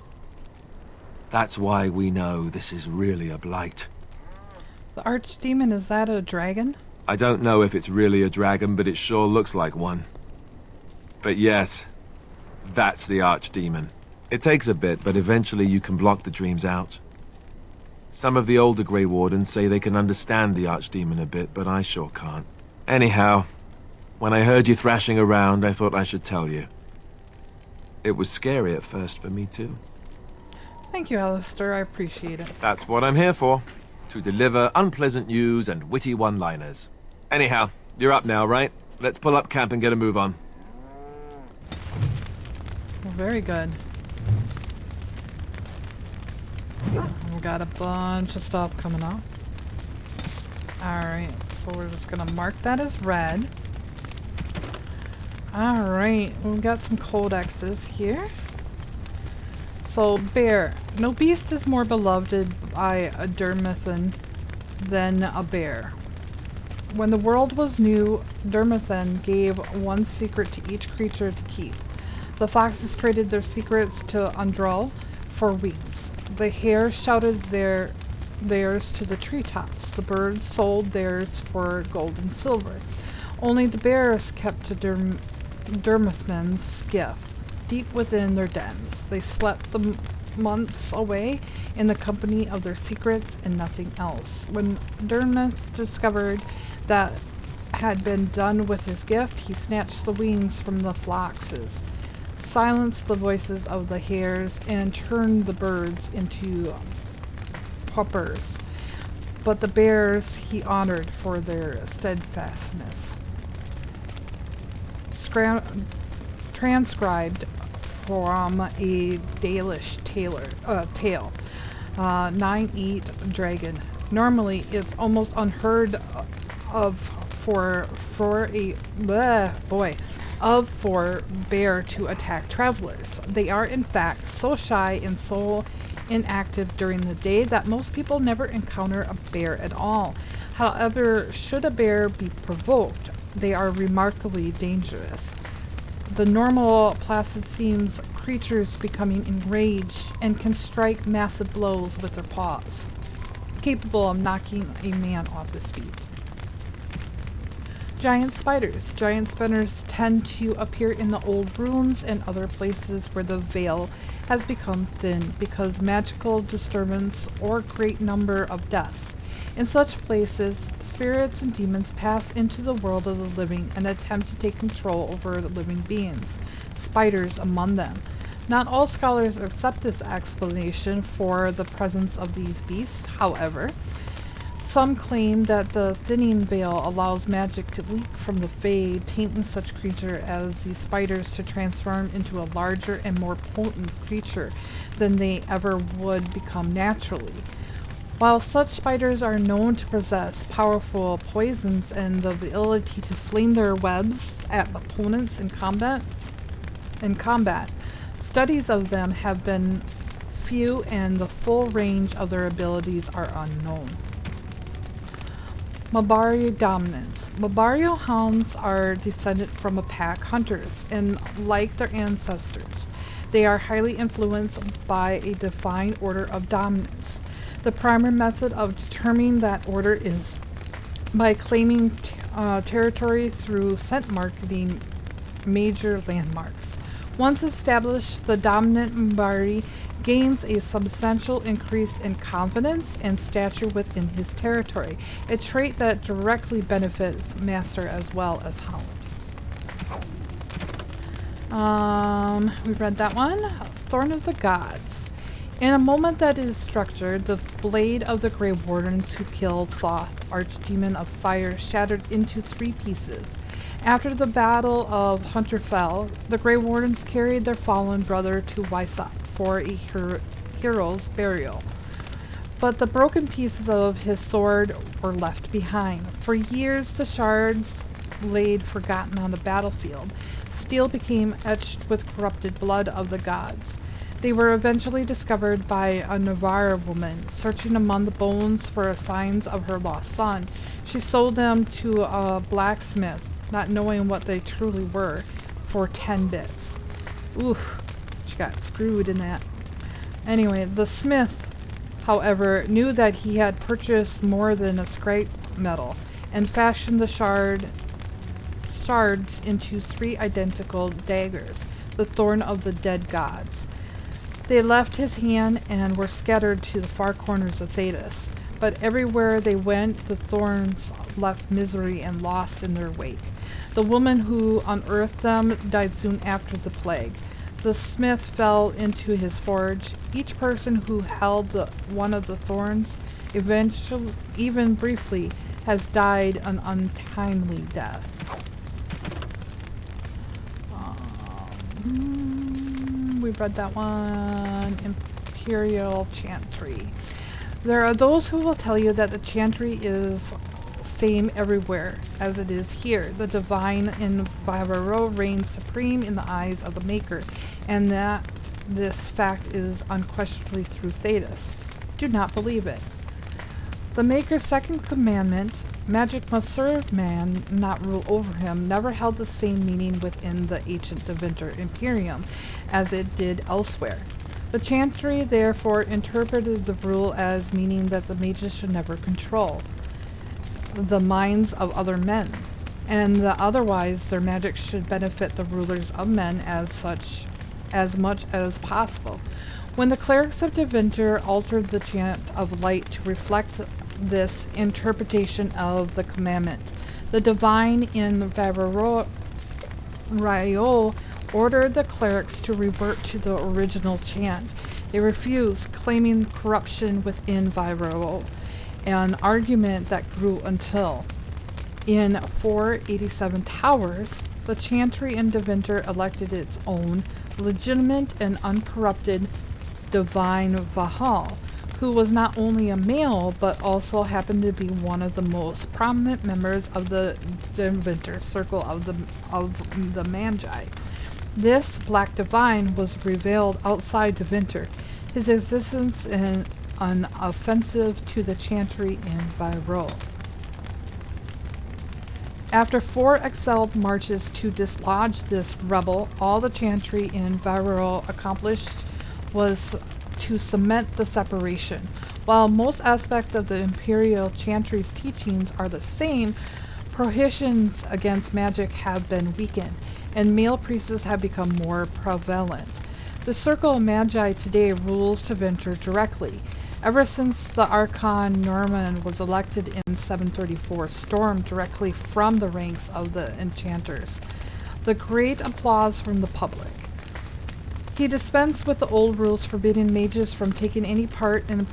That's why we know this is really a blight. The Archdemon, is that a dragon? I don't know if it's really a dragon, but it sure looks like one. But yes, that's the Archdemon. It takes a bit, but eventually you can block the dreams out. Some of the older Grey Wardens say they can understand the Archdemon a bit, but I sure can't. Anyhow, when I heard you thrashing around, I thought I should tell you. It was scary at first for me too. Thank you, Alistair. I appreciate it. That's what I'm here for. To deliver unpleasant news and witty one-liners. Anyhow, you're up now, right? Let's pull up camp and get a move on. Well, very good. We got a bunch of stuff coming up. Alright, so we're just gonna mark that as red. Alright, we've got some codexes here. So, bear. No beast is more beloved by a Dermathan than a bear. When the world was new, Dermathan gave one secret to each creature to keep. The foxes traded their secrets to Undral for wings. The hares shouted theirs to the treetops. The birds sold theirs for gold and silver. Only the bears kept to Dermathan's gift. Deep within their dens, they slept months away in the company of their secrets and nothing else. When Dermot discovered that had been done with his gift, he snatched the wings from the foxes, silenced the voices of the hares, and turned the birds into puppers. But the bears he honored for their steadfastness. Transcribed from a Dalish tale. 9-eat dragon. Normally, it's almost unheard of for bear to attack travelers. They are in fact so shy and so inactive during the day that most people never encounter a bear at all. However, should a bear be provoked, they are remarkably dangerous. The normal placid seems creatures becoming enraged and can strike massive blows with their paws, capable of knocking a man off his feet. Giant spiders. Giant spiders tend to appear in the old ruins and other places where the veil has become thin because magical disturbance or great number of deaths. In such places, spirits and demons pass into the world of the living and attempt to take control over the living beings, spiders among them. Not all scholars accept this explanation for the presence of these beasts, however. Some claim that the thinning veil allows magic to leak from the Fae, tainting such creature as the spiders to transform into a larger and more potent creature than they ever would become naturally. While such spiders are known to possess powerful poisons and the ability to fling their webs at opponents in combat, studies of them have been few and the full range of their abilities are unknown. Mabario dominance. Mabario hounds are descended from a pack hunters, and like their ancestors, they are highly influenced by a defined order of dominance. The primary method of determining that order is by claiming territory through scent marketing major landmarks. Once established, the dominant Mbari gains a substantial increase in confidence and stature within his territory, a trait that directly benefits master as well as hound. We read that one. Thorn of the Gods. In a moment that is structured, the blade of the Grey Wardens who killed Thoth, Archdemon of Fire, shattered into 3 pieces. After the Battle of Hunterfell, the Grey Wardens carried their fallen brother to Wysop for a hero's burial. But the broken pieces of his sword were left behind. For years, the shards laid forgotten on the battlefield. Steel became etched with corrupted blood of the gods. They were eventually discovered by a Navarre woman searching among the bones for signs of her lost son. She sold them to a blacksmith, not knowing what they truly were, for 10 bits. Oof, she got screwed in that. Anyway, the smith, however, knew that he had purchased more than a scrap metal and fashioned the shards into 3 identical daggers, the thorn of the dead gods. They left his hand and were scattered to the far corners of Thedas, but everywhere they went, the thorns left misery and loss in their wake. The woman who unearthed them died soon after the plague. The smith fell into his forge. Each person who held one of the thorns, eventually, even briefly, has died an untimely death. We read that one. Imperial Chantry. There are those who will tell you that the chantry is same everywhere as it is here. The divine in Vivaro reigns supreme in the eyes of the Maker, and that this fact is unquestionably through Thedas. Do not believe it. The Maker's second commandment, magic must serve man, not rule over him, never held the same meaning within the ancient Devinter Imperium as it did elsewhere. The chantry therefore interpreted the rule as meaning that the mages should never control the minds of other men, and that otherwise their magic should benefit the rulers of men as much as possible. When the clerics of Deventer altered the chant of light to reflect this interpretation of the commandment, the divine in Vario ordered the clerics to revert to the original chant. They refused, claiming corruption within Vario, an argument that grew until, in 487 Towers, the chantry in Deventer elected its own legitimate and uncorrupted divine Vahal, who was not only a male but also happened to be one of the most prominent members of the Deventer circle of the Magi. This black divine was revealed outside Deventer, his existence unoffensive to the chantry in Vairo. After 4 exiled marches to dislodge this rebel, all the chantry in Vairo accomplished was to cement the separation. While most aspects of the Imperial Chantry's teachings are the same, prohibitions against magic have been weakened, and male priests have become more prevalent. The Circle of Magi today rules Deventer directly. Ever since the Archon Norman was elected in 734, stormed directly from the ranks of the enchanters. The great applause from the public. He dispensed with the old rules forbidding mages from taking any part in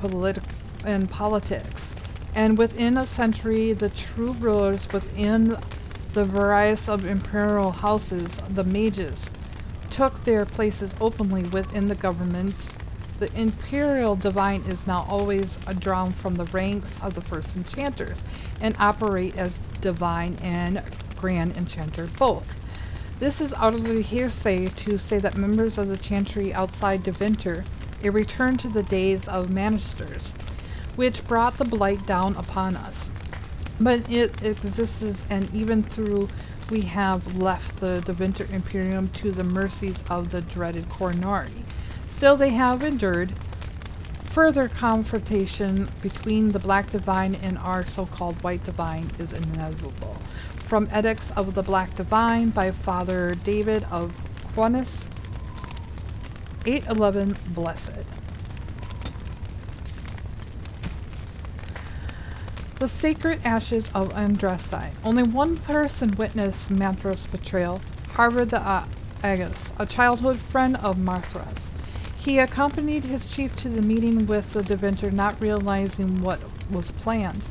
politics, and within a century the true rulers within the various of imperial houses, the mages, took their places openly within the government. The imperial divine is now always drawn from the ranks of the first enchanters, and operate as divine and grand enchanter both. This is utterly hearsay to say that members of the chantry outside Deventer, a return to the days of Manisters, which brought the blight down upon us. But it exists, and even through we have left the Deventer Imperium to the mercies of the dreaded Cornari. Still they have endured. Further confrontation between the Black Divine and our so-called White Divine is inevitable. From Edicts of the Black Divine by Father David of Quinis, 811 Blessed. The sacred ashes of Andraste. Only one person witnessed Mathras' betrayal, Harvard the Agus, a childhood friend of Mathras. He accompanied his chief to the meeting with the Deventer, not realizing what was planned.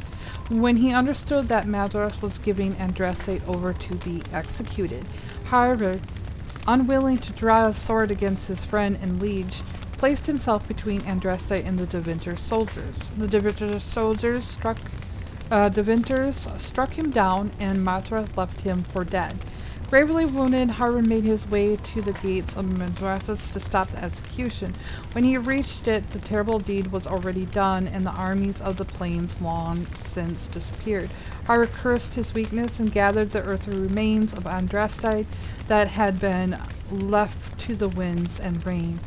When he understood that Mathras was giving Andraste over to be executed, Harvard, unwilling to draw a sword against his friend and liege, placed himself between Andraste and the Deventer soldiers. The Deventer soldiers struck him down, and Mathras left him for dead. Gravely wounded, Harvard made his way to the gates of Mathras to stop the execution. When he reached it, the terrible deed was already done, and the armies of the plains long since disappeared. Harvard cursed his weakness and gathered the earthly remains of Andraste that had been left to the winds and rain,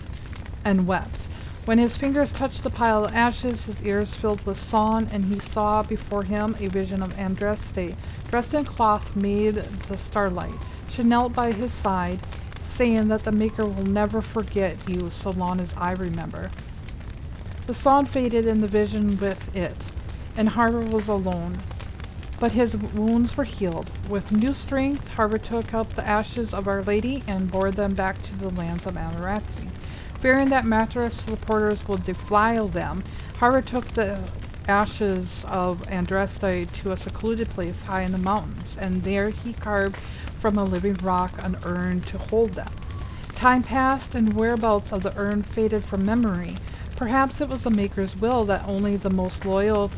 and wept. When his fingers touched the pile of ashes, his ears filled with song, and he saw before him a vision of Andraste, dressed in cloth made the starlight. She knelt by his side, saying that the Maker will never forget you so long as I remember. The song faded and the vision with it, and Harvard was alone. But his wounds were healed. With new strength, Harvard took up the ashes of Our Lady and bore them back to the lands of Amaranthi. Fearing that Mathras' supporters would defile them, Harvard took the ashes of Andraste to a secluded place high in the mountains, and there he carved from a living rock an urn to hold them. Time passed, and whereabouts of the urn faded from memory. Perhaps it was the Maker's will that only the most loyal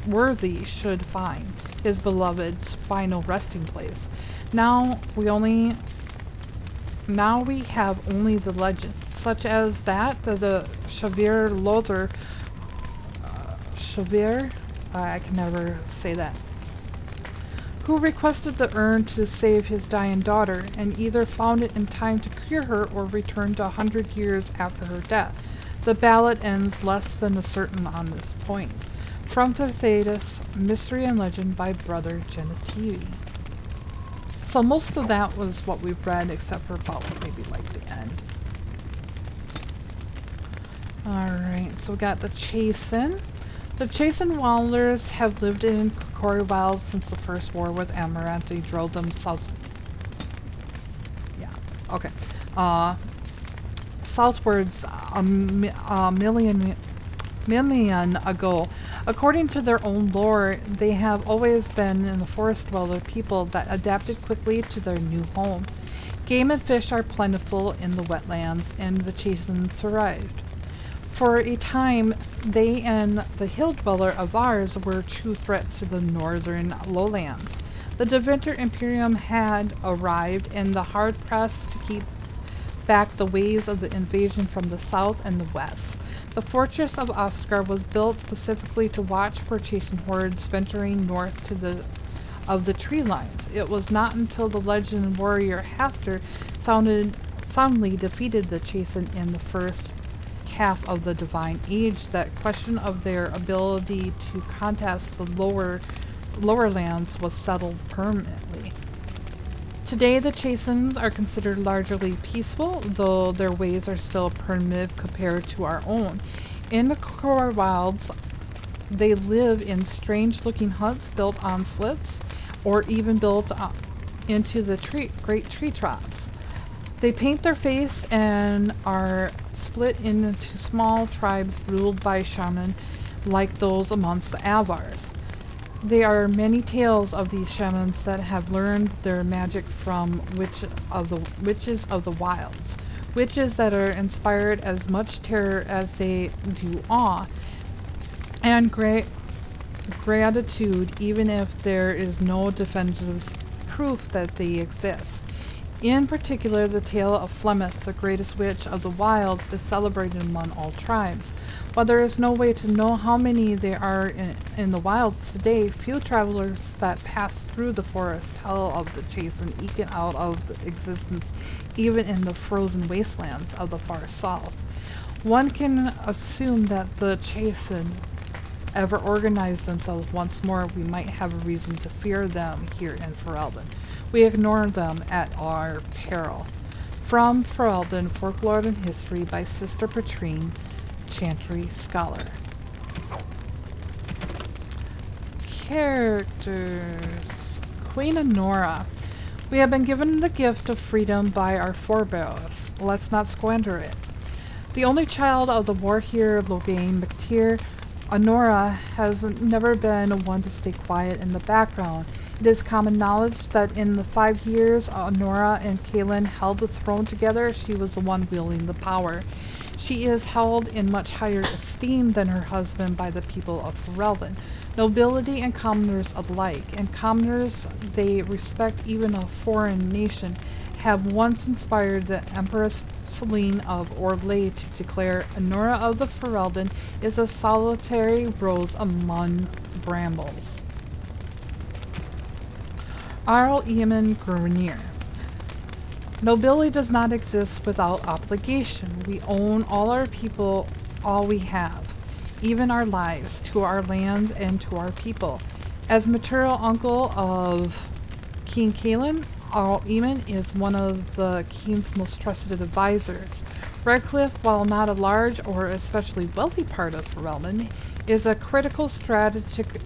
worthy should find his beloved's final resting place. Now we have only the legends, such as that the Xavier Lothering, I can never say that, who requested the urn to save his dying daughter, and either found it in time to cure her or returned to 100 years after her death. The ballad ends less than certain on this point. From Thetis, Mystery and Legend by Brother Genitivi. So most of that was what we've read, except for about maybe like the end. Alright, so we got the Chasen. The Chasen Wilders have lived in Kokori Wilds since the first war with Amaranth. They drove them south. Yeah, okay. Southwards a million ago. According to their own lore, they have always been in the forest dweller people that adapted quickly to their new home. Game and fish are plentiful in the wetlands, and the Chasen thrived. For a time, they and the hill dweller Avars were true threats to the northern lowlands. The Deventer Imperium had arrived, and the hard pressed to keep back the waves of the invasion from the south and the west. The fortress of Oscar was built specifically to watch for Chasen hordes venturing north of the tree lines. It was not until the legend warrior Hafter soundly defeated the Chasen in the first half of the Divine Age that question of their ability to contest the lower lands was settled permanently. Today, the Chasens are considered largely peaceful, though their ways are still primitive compared to our own. In the Kokori Wilds, they live in strange-looking huts built on slits, or even built into the great tree tops. They paint their face and are split into small tribes ruled by shaman, like those amongst the Avars. There are many tales of these shamans that have learned their magic from witches of the wilds. Witches that are inspired as much terror as they do awe, and gratitude, even if there is no definitive proof that they exist. In particular, the tale of Flemeth, the greatest witch of the wilds, is celebrated among all tribes. While there is no way to know how many there are in the wilds today, few travelers that pass through the forest tell of the Chasen eking out of existence even in the frozen wastelands of the far south. One can assume that the Chasen ever organize themselves once more, we might have a reason to fear them here in Ferelden. We ignore them at our peril. From Ferelden, Folklore and History by Sister Patrine, Chantry Scholar. Characters. Queen Anora. We have been given the gift of freedom by our forebears. Let's not squander it. The only child of the war hero Logain McTeer, Anora has never been one to stay quiet in the background. It is common knowledge that in the 5 years Anora and Kaelin held the throne together, she was the one wielding the power. She is held in much higher esteem than her husband by the people of Ferelden, nobility and commoners alike. And commoners they respect, even a foreign nation, have once inspired the Empress Celine of Orlais to declare Anora of the Ferelden is a solitary rose among brambles. Arl Eamon Grenier. Nobility does not exist without obligation. We own all our people, all we have, even our lives, to our lands and to our people. As maternal uncle of King Kaelin, Arl Eamon is one of the king's most trusted advisors. Redcliffe, while not a large or especially wealthy part of Ferelden, is a critical strategic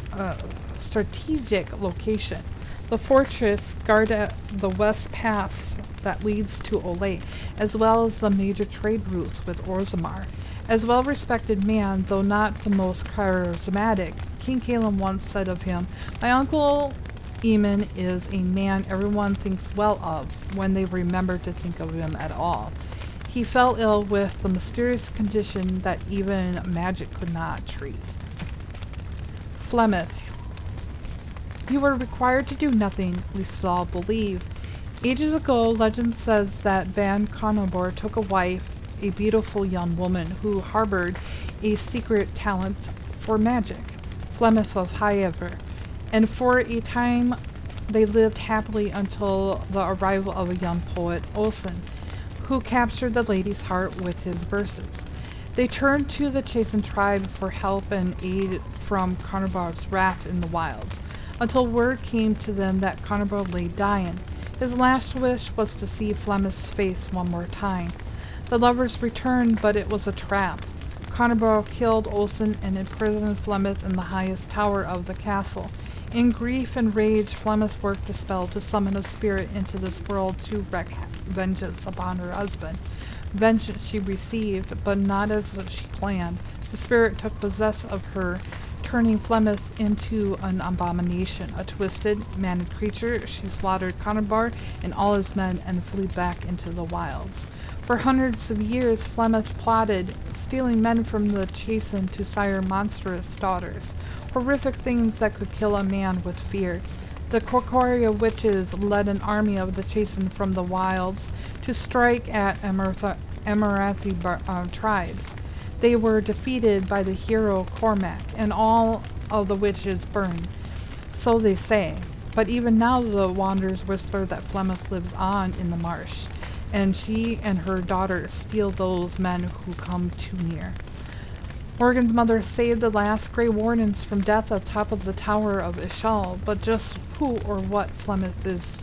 location. The fortress guarded the west pass that leads to Olay, as well as the major trade routes with Orzammar. As well-respected man, though not the most charismatic, King Kaelin once said of him, "My uncle Eamon is a man everyone thinks well of, when they remember to think of him at all." He fell ill with the mysterious condition that even magic could not treat. Flemeth. You were required to do nothing, least of all believe. Ages ago, legend says that Ban Conobor took a wife, a beautiful young woman who harbored a secret talent for magic, Flemeth of Highever, and for a time they lived happily until the arrival of a young poet, Olsen, who captured the lady's heart with his verses. They turned to the Chasen tribe for help and aid from Conobor's wrath in the wilds, until word came to them that Conobor lay dying. His last wish was to see Flemeth's face one more time. The lovers returned, but it was a trap. Conrbar killed Olsen and imprisoned Flemeth in the highest tower of the castle. In grief and rage, Flemeth worked a spell to summon a spirit into this world to wreak vengeance upon her husband. Vengeance she received, but not as she planned. The spirit took possession of her, turning Flemeth into an abomination, a twisted, maned creature. She slaughtered Conrbar and all his men and flew back into the wilds. For hundreds of years, Flemeth plotted, stealing men from the chastened to sire monstrous daughters, horrific things that could kill a man with fear. The Corcoria witches led an army of the chastened from the wilds to strike at Amarathi tribes. They were defeated by the hero Cormac, and all of the witches burned. So they say. But even now the wanderers whisper that Flemeth lives on in the marsh, and she and her daughter steal those men who come too near. Morgan's mother saved the last Grey Wardens from death atop of the Tower of Ishal, but just who or what Flemeth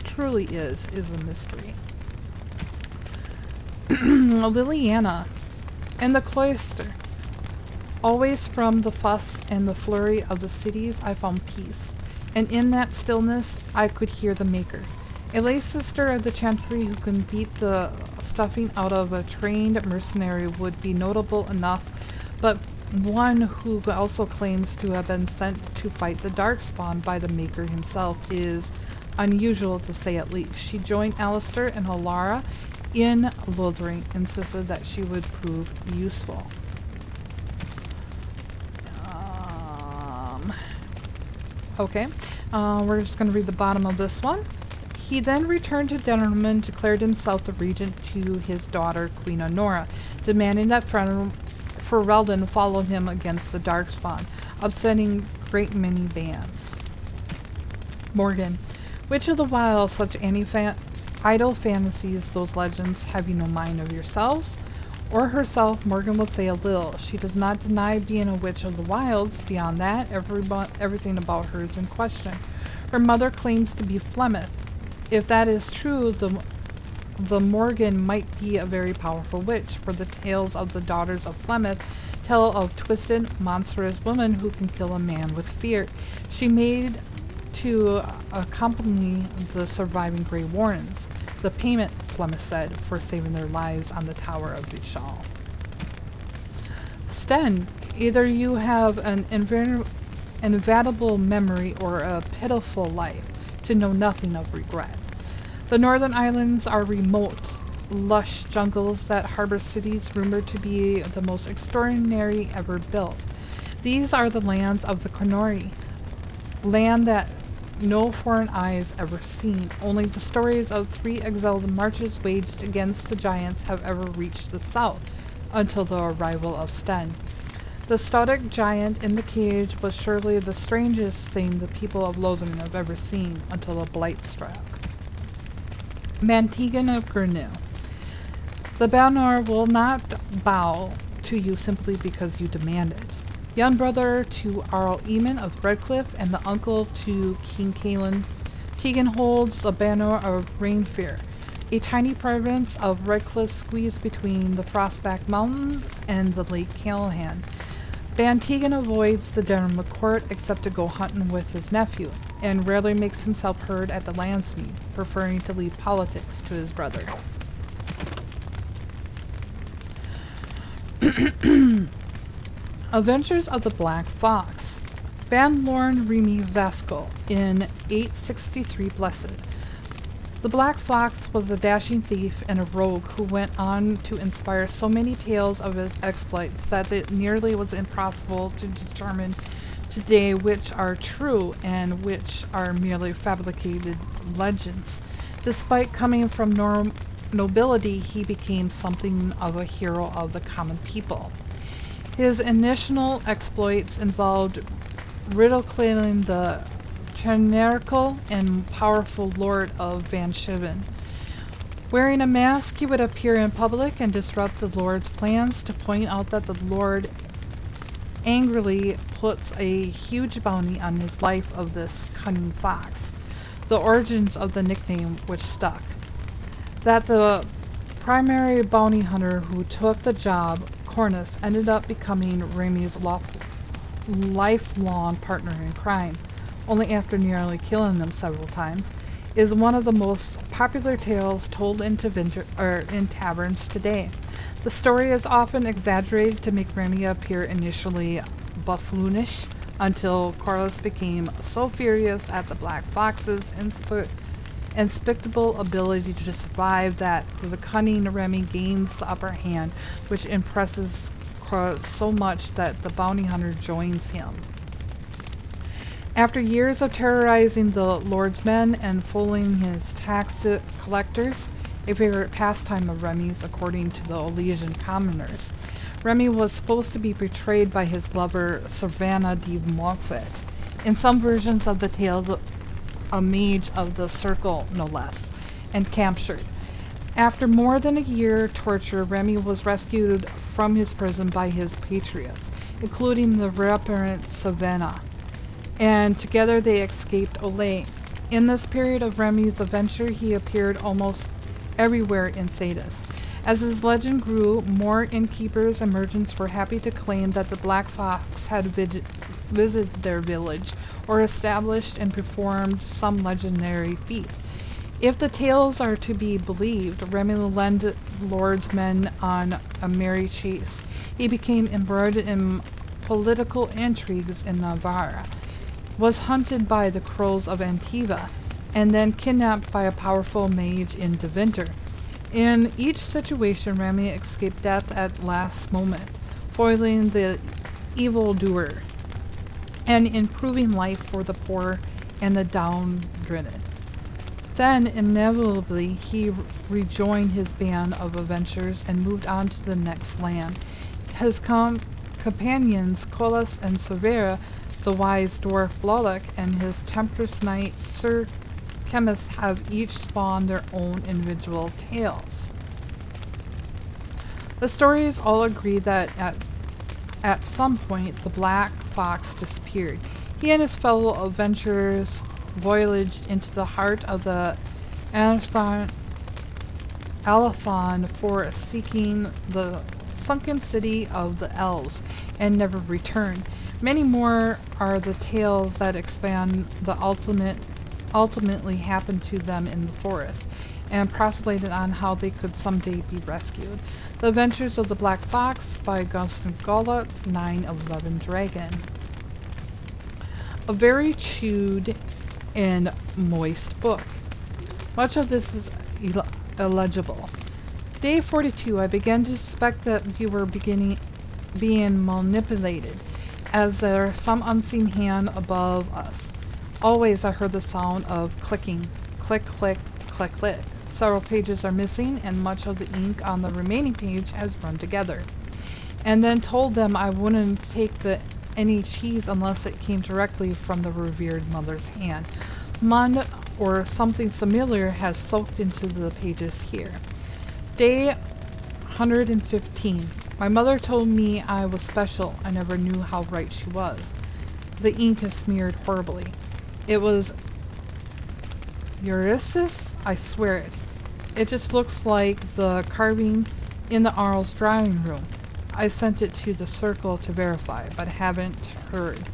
truly is a mystery. Liliana. In the cloister, always from the fuss and the flurry of the cities I found peace, and in that stillness I could hear the Maker. A lay sister of the Chantry who can beat the stuffing out of a trained mercenary would be notable enough, but one who also claims to have been sent to fight the Darkspawn by the Maker himself is unusual, to say at least. She joined Alistair and Alara in Lothering, insisted that she would prove useful. Okay, we're just going to read the bottom of this one. He then returned to Dennerman, declared himself the regent to his daughter, Queen Honora, demanding that Ferelden follow him against the Darkspawn, upsetting great many bands. Morgan, which of the while such idle fantasies, those legends, have you no mind of yourselves? Or herself, Morgan will say a little. She does not deny being a witch of the wilds. Beyond that, everything about her is in question. Her mother claims to be Flemeth. If that is true, the Morgan might be a very powerful witch, for the tales of the daughters of Flemeth tell of twisted, monstrous women who can kill a man with fear. She made to accompany the surviving Grey Wardens, the payment, Flemeth said, for saving their lives on the Tower of Vishal. Sten, either you have an inevitable memory or a pitiful life, to know nothing of regret. The northern islands are remote, lush jungles that harbor cities rumored to be the most extraordinary ever built. These are the lands of the Konori, land that no foreign eyes ever seen. Only the stories of 3 exiled marches waged against the giants have ever reached the south, until the arrival of Sten. The Stodic giant in the cage was surely the strangest thing the people of Lothering have ever seen, until a blight struck. Mantegan of Gurnu. The Balnor will not bow to you simply because you demand it. Young brother to Arl Eamon of Redcliffe and the uncle to King Caelan, Tegan holds a banner of Rainfear, a tiny province of Redcliffe squeezed between the Frostback Mountains and the Lake Callahan. Ban Tegan avoids the Dennerman court except to go hunting with his nephew, and rarely makes himself heard at the landsmeet, preferring to leave politics to his brother. Adventures of the Black Fox. Ban Lorn Remy Vasco in 863 Blessed. The Black Fox was a dashing thief and a rogue who went on to inspire so many tales of his exploits that it nearly was impossible to determine today which are true and which are merely fabricated legends. Despite coming from nobility, he became something of a hero of the common people. His initial exploits involved ridiculing the tyrannical and powerful lord of Van Shiven. Wearing a mask, he would appear in public and disrupt the lord's plans to point out that the lord angrily puts a huge bounty on his life of this cunning fox. The origins of the nickname which stuck. That the primary bounty hunter who took the job, Cornus ended up becoming Remy's lifelong partner in crime, only after nearly killing him several times, is one of the most popular tales told in taverns today. The story is often exaggerated to make Rennie appear initially buffoonish, until Corlys became so furious at the Black Fox's unspeakable ability to survive that the cunning Rennie gains the upper hand, which impresses Corlys so much that the bounty hunter joins him. After years of terrorizing the Lord's men and fooling his tax collectors, a favorite pastime of Remy's according to the Elysian commoners, Rennie was supposed to be betrayed by his lover Savannah de Montfort. In some versions of the tale, a mage of the Circle, no less, and captured. After more than a year torture, Rennie was rescued from his prison by his patriots, including the repentant Savannah, and together they escaped Olay. In this period of Remy's adventure, he appeared almost everywhere in Thedas. As his legend grew, more innkeepers and merchants were happy to claim that the Black Fox had visited their village or established and performed some legendary feat. If the tales are to be believed, Rennie led Lord's men on a merry chase. He became embroiled in political intrigues in Navarre, was hunted by the crows of Antiva, and then kidnapped by a powerful mage in Deventer. In each situation, Rennie escaped death at last moment, foiling the evildoer and improving life for the poor and the downtrodden. Then, inevitably, he rejoined his band of adventurers and moved on to the next land. His companions, Colas and Severa, the wise dwarf Blalock, and his temptress knight Sir Chemists have each spawned their own individual tales. The stories all agree that at some point the Black Fox disappeared. He and his fellow adventurers voyaged into the heart of the Alathon forest, seeking the sunken city of the elves, and never returned. Many more are the tales that expand the ultimately happened to them in the forest, and proselyted on how they could someday be rescued. The Adventures of the Black Fox by Gustav Gollot, 9/11 Dragon. A very chewed and moist book. Much of this is illegible. Day 42, I began to suspect that we were being manipulated, as there is some unseen hand above us. Always I heard the sound of clicking. Click, click, click, click. Several pages are missing, and much of the ink on the remaining page has run together. And then told them I wouldn't take any cheese unless it came directly from the revered mother's hand. Mud or something similar has soaked into the pages here. Day 115. My mother told me I was special. I never knew how right she was. The ink is smeared horribly. It was Eurysis? I swear it. It just looks like the carving in the Arl's drawing room. I sent it to the Circle to verify, but haven't heard.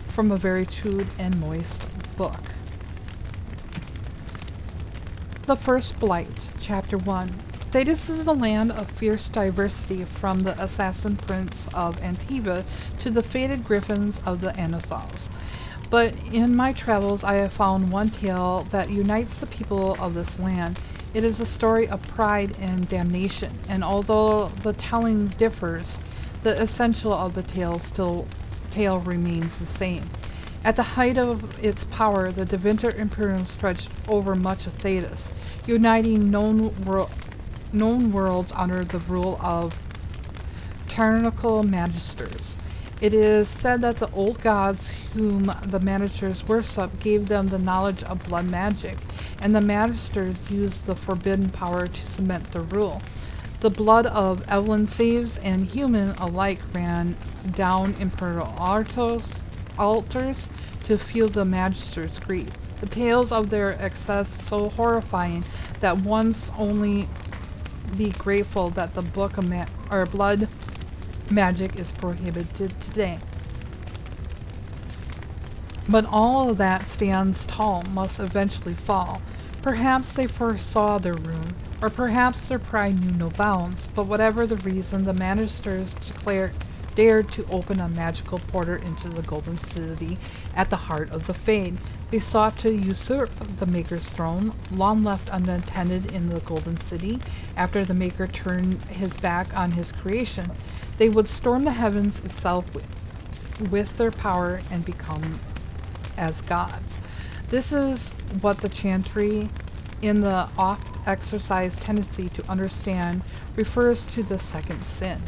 From a very chewed and moist book. The First Blight, Chapter 1. Thedas is a land of fierce diversity, from the assassin prince of Antiva to the fated griffins of the Anathals. But in my travels I have found one tale that unites the people of this land. It is a story of pride and damnation, and although the telling differs, the essential of the tale remains the same. At the height of its power, the Deventer Imperium stretched over much of Thedas, uniting known worlds under the rule of tyrannical magisters. It is said that the old gods whom the magisters worship gave them the knowledge of blood magic, and the magisters used the forbidden power to cement their rule. The blood of Evelyn Saves and human alike ran down imperial altars to fuel the magisters' greed. The tales of their excess so horrifying that one's only be grateful that the book of blood magic is prohibited today. But all of that stands tall must eventually fall. Perhaps they foresaw their ruin, or perhaps their pride knew no bounds, but whatever the reason, the Mannisters dared to open a magical portal into the Golden City at the heart of the Fade. They sought to usurp the Maker's throne, long left unattended in the Golden City. After the Maker turned his back on his creation, they would storm the heavens itself with their power and become as gods. This is what the Chantry, in the oft-exercised tendency to understand, refers to the second sin.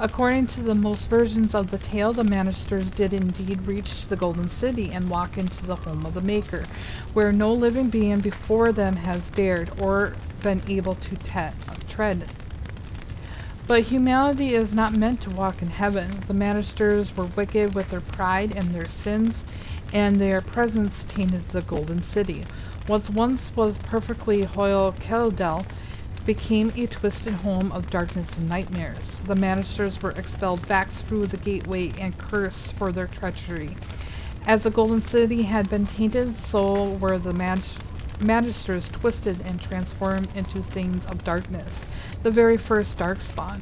According to the most versions of the tale, the Mannisters did indeed reach the Golden City and walk into the home of the Maker, where no living being before them has dared or been able to tread. But humanity is not meant to walk in heaven. The Mannisters were wicked with their pride and their sins, and their presence tainted the Golden City. What once was perfectly Hoyle Keldel became a twisted home of darkness and nightmares. The Mannisters were expelled back through the gateway and cursed for their treachery. As the Golden City had been tainted, so were the Mannisters twisted and transformed into things of darkness, the very first Darkspawn.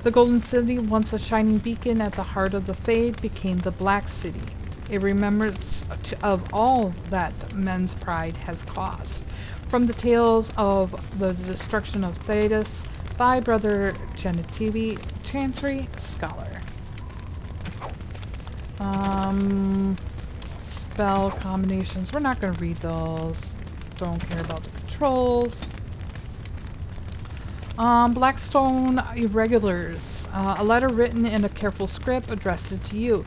The Golden City, once a shining beacon at the heart of the Fade, became the Black City, a remembrance of all that men's pride has caused. From the tales of the destruction of Thedas by Brother Genitivi, Chantry Scholar. Spell combinations. We're not going to read those. Don't care about the controls. Blackstone Irregulars. A letter written in a careful script addressed to you.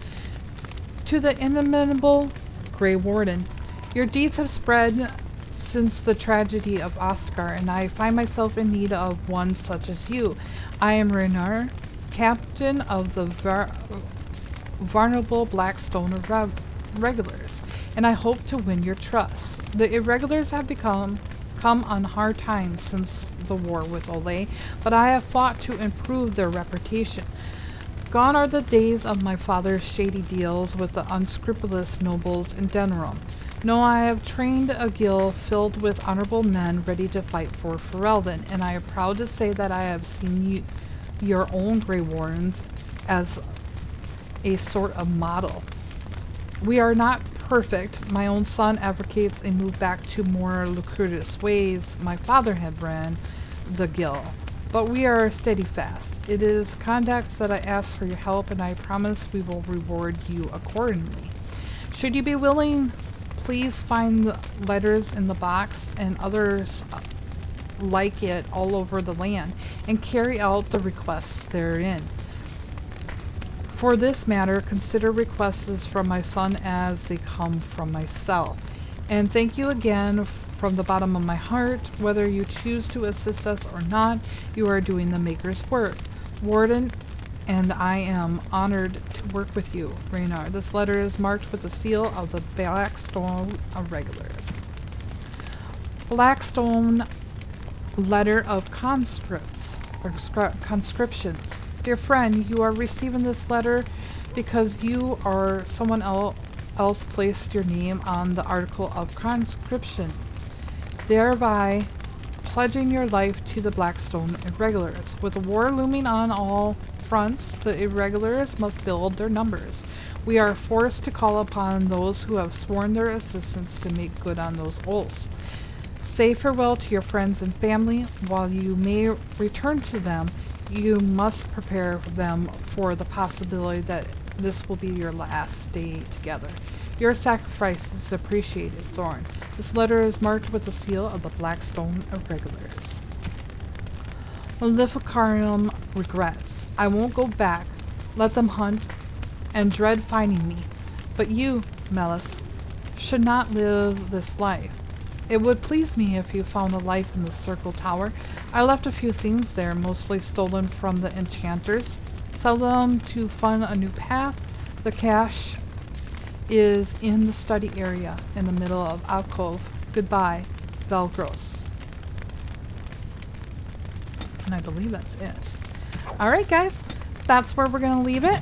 To the inimitable Grey Warden, your deeds have spread since the tragedy of Oscar, and I find myself in need of one such as you. I am Rennie, captain of the vulnerable Blackstone Irregulars, and I hope to win your trust. The Irregulars have come on hard times since the war with Olay, but I have fought to improve their reputation. Gone are the days of my father's shady deals with the unscrupulous nobles in Denerim. No, I have trained a guild filled with honorable men ready to fight for Ferelden, and I am proud to say that I have seen your own Grey Wardens as a sort of model. We are not perfect. My own son advocates a move back to more lucrative ways my father had ran the guild. But we are steady fast. It is context that I ask for your help, and I promise we will reward you accordingly. Should you be willing, please find the letters in the box and others like it all over the land, and carry out the requests therein. For this matter, consider requests from my son as they come from myself. And thank you again from the bottom of my heart. Whether you choose to assist us or not, you are doing the Maker's work. Warden, and I am honored to work with you, Rennie. This letter is marked with the seal of the Blackstone Irregulars. Blackstone Letter of Conscriptions. Dear friend, you are receiving this letter because you or someone else placed your name on the article of conscription, thereby pledging your life to the Blackstone Irregulars. With the war looming on all fronts, the Irregulars must build their numbers. We are forced to call upon those who have sworn their assistance to make good on those oaths. Say farewell to your friends and family. While you may return to them, you must prepare them for the possibility that this will be your last day together. Your sacrifice is appreciated, Thorn. This letter is marked with the seal of the Blackstone Irregulars. Maleficarium regrets. I won't go back. Let them hunt and dread finding me. But you, Melis, should not live this life. It would please me if you found a life in the Circle Tower. I left a few things there, mostly stolen from the enchanters. Sell them to fund a new path. The cash is in the study area in the middle of alcove. Goodbye, Belgros. And I believe that's it. Alright guys, that's where we're going to leave it.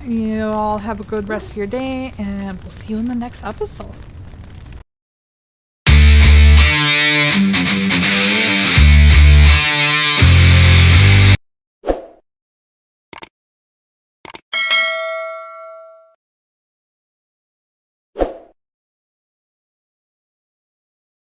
You all have a good rest of your day, and we'll see you in the next episode.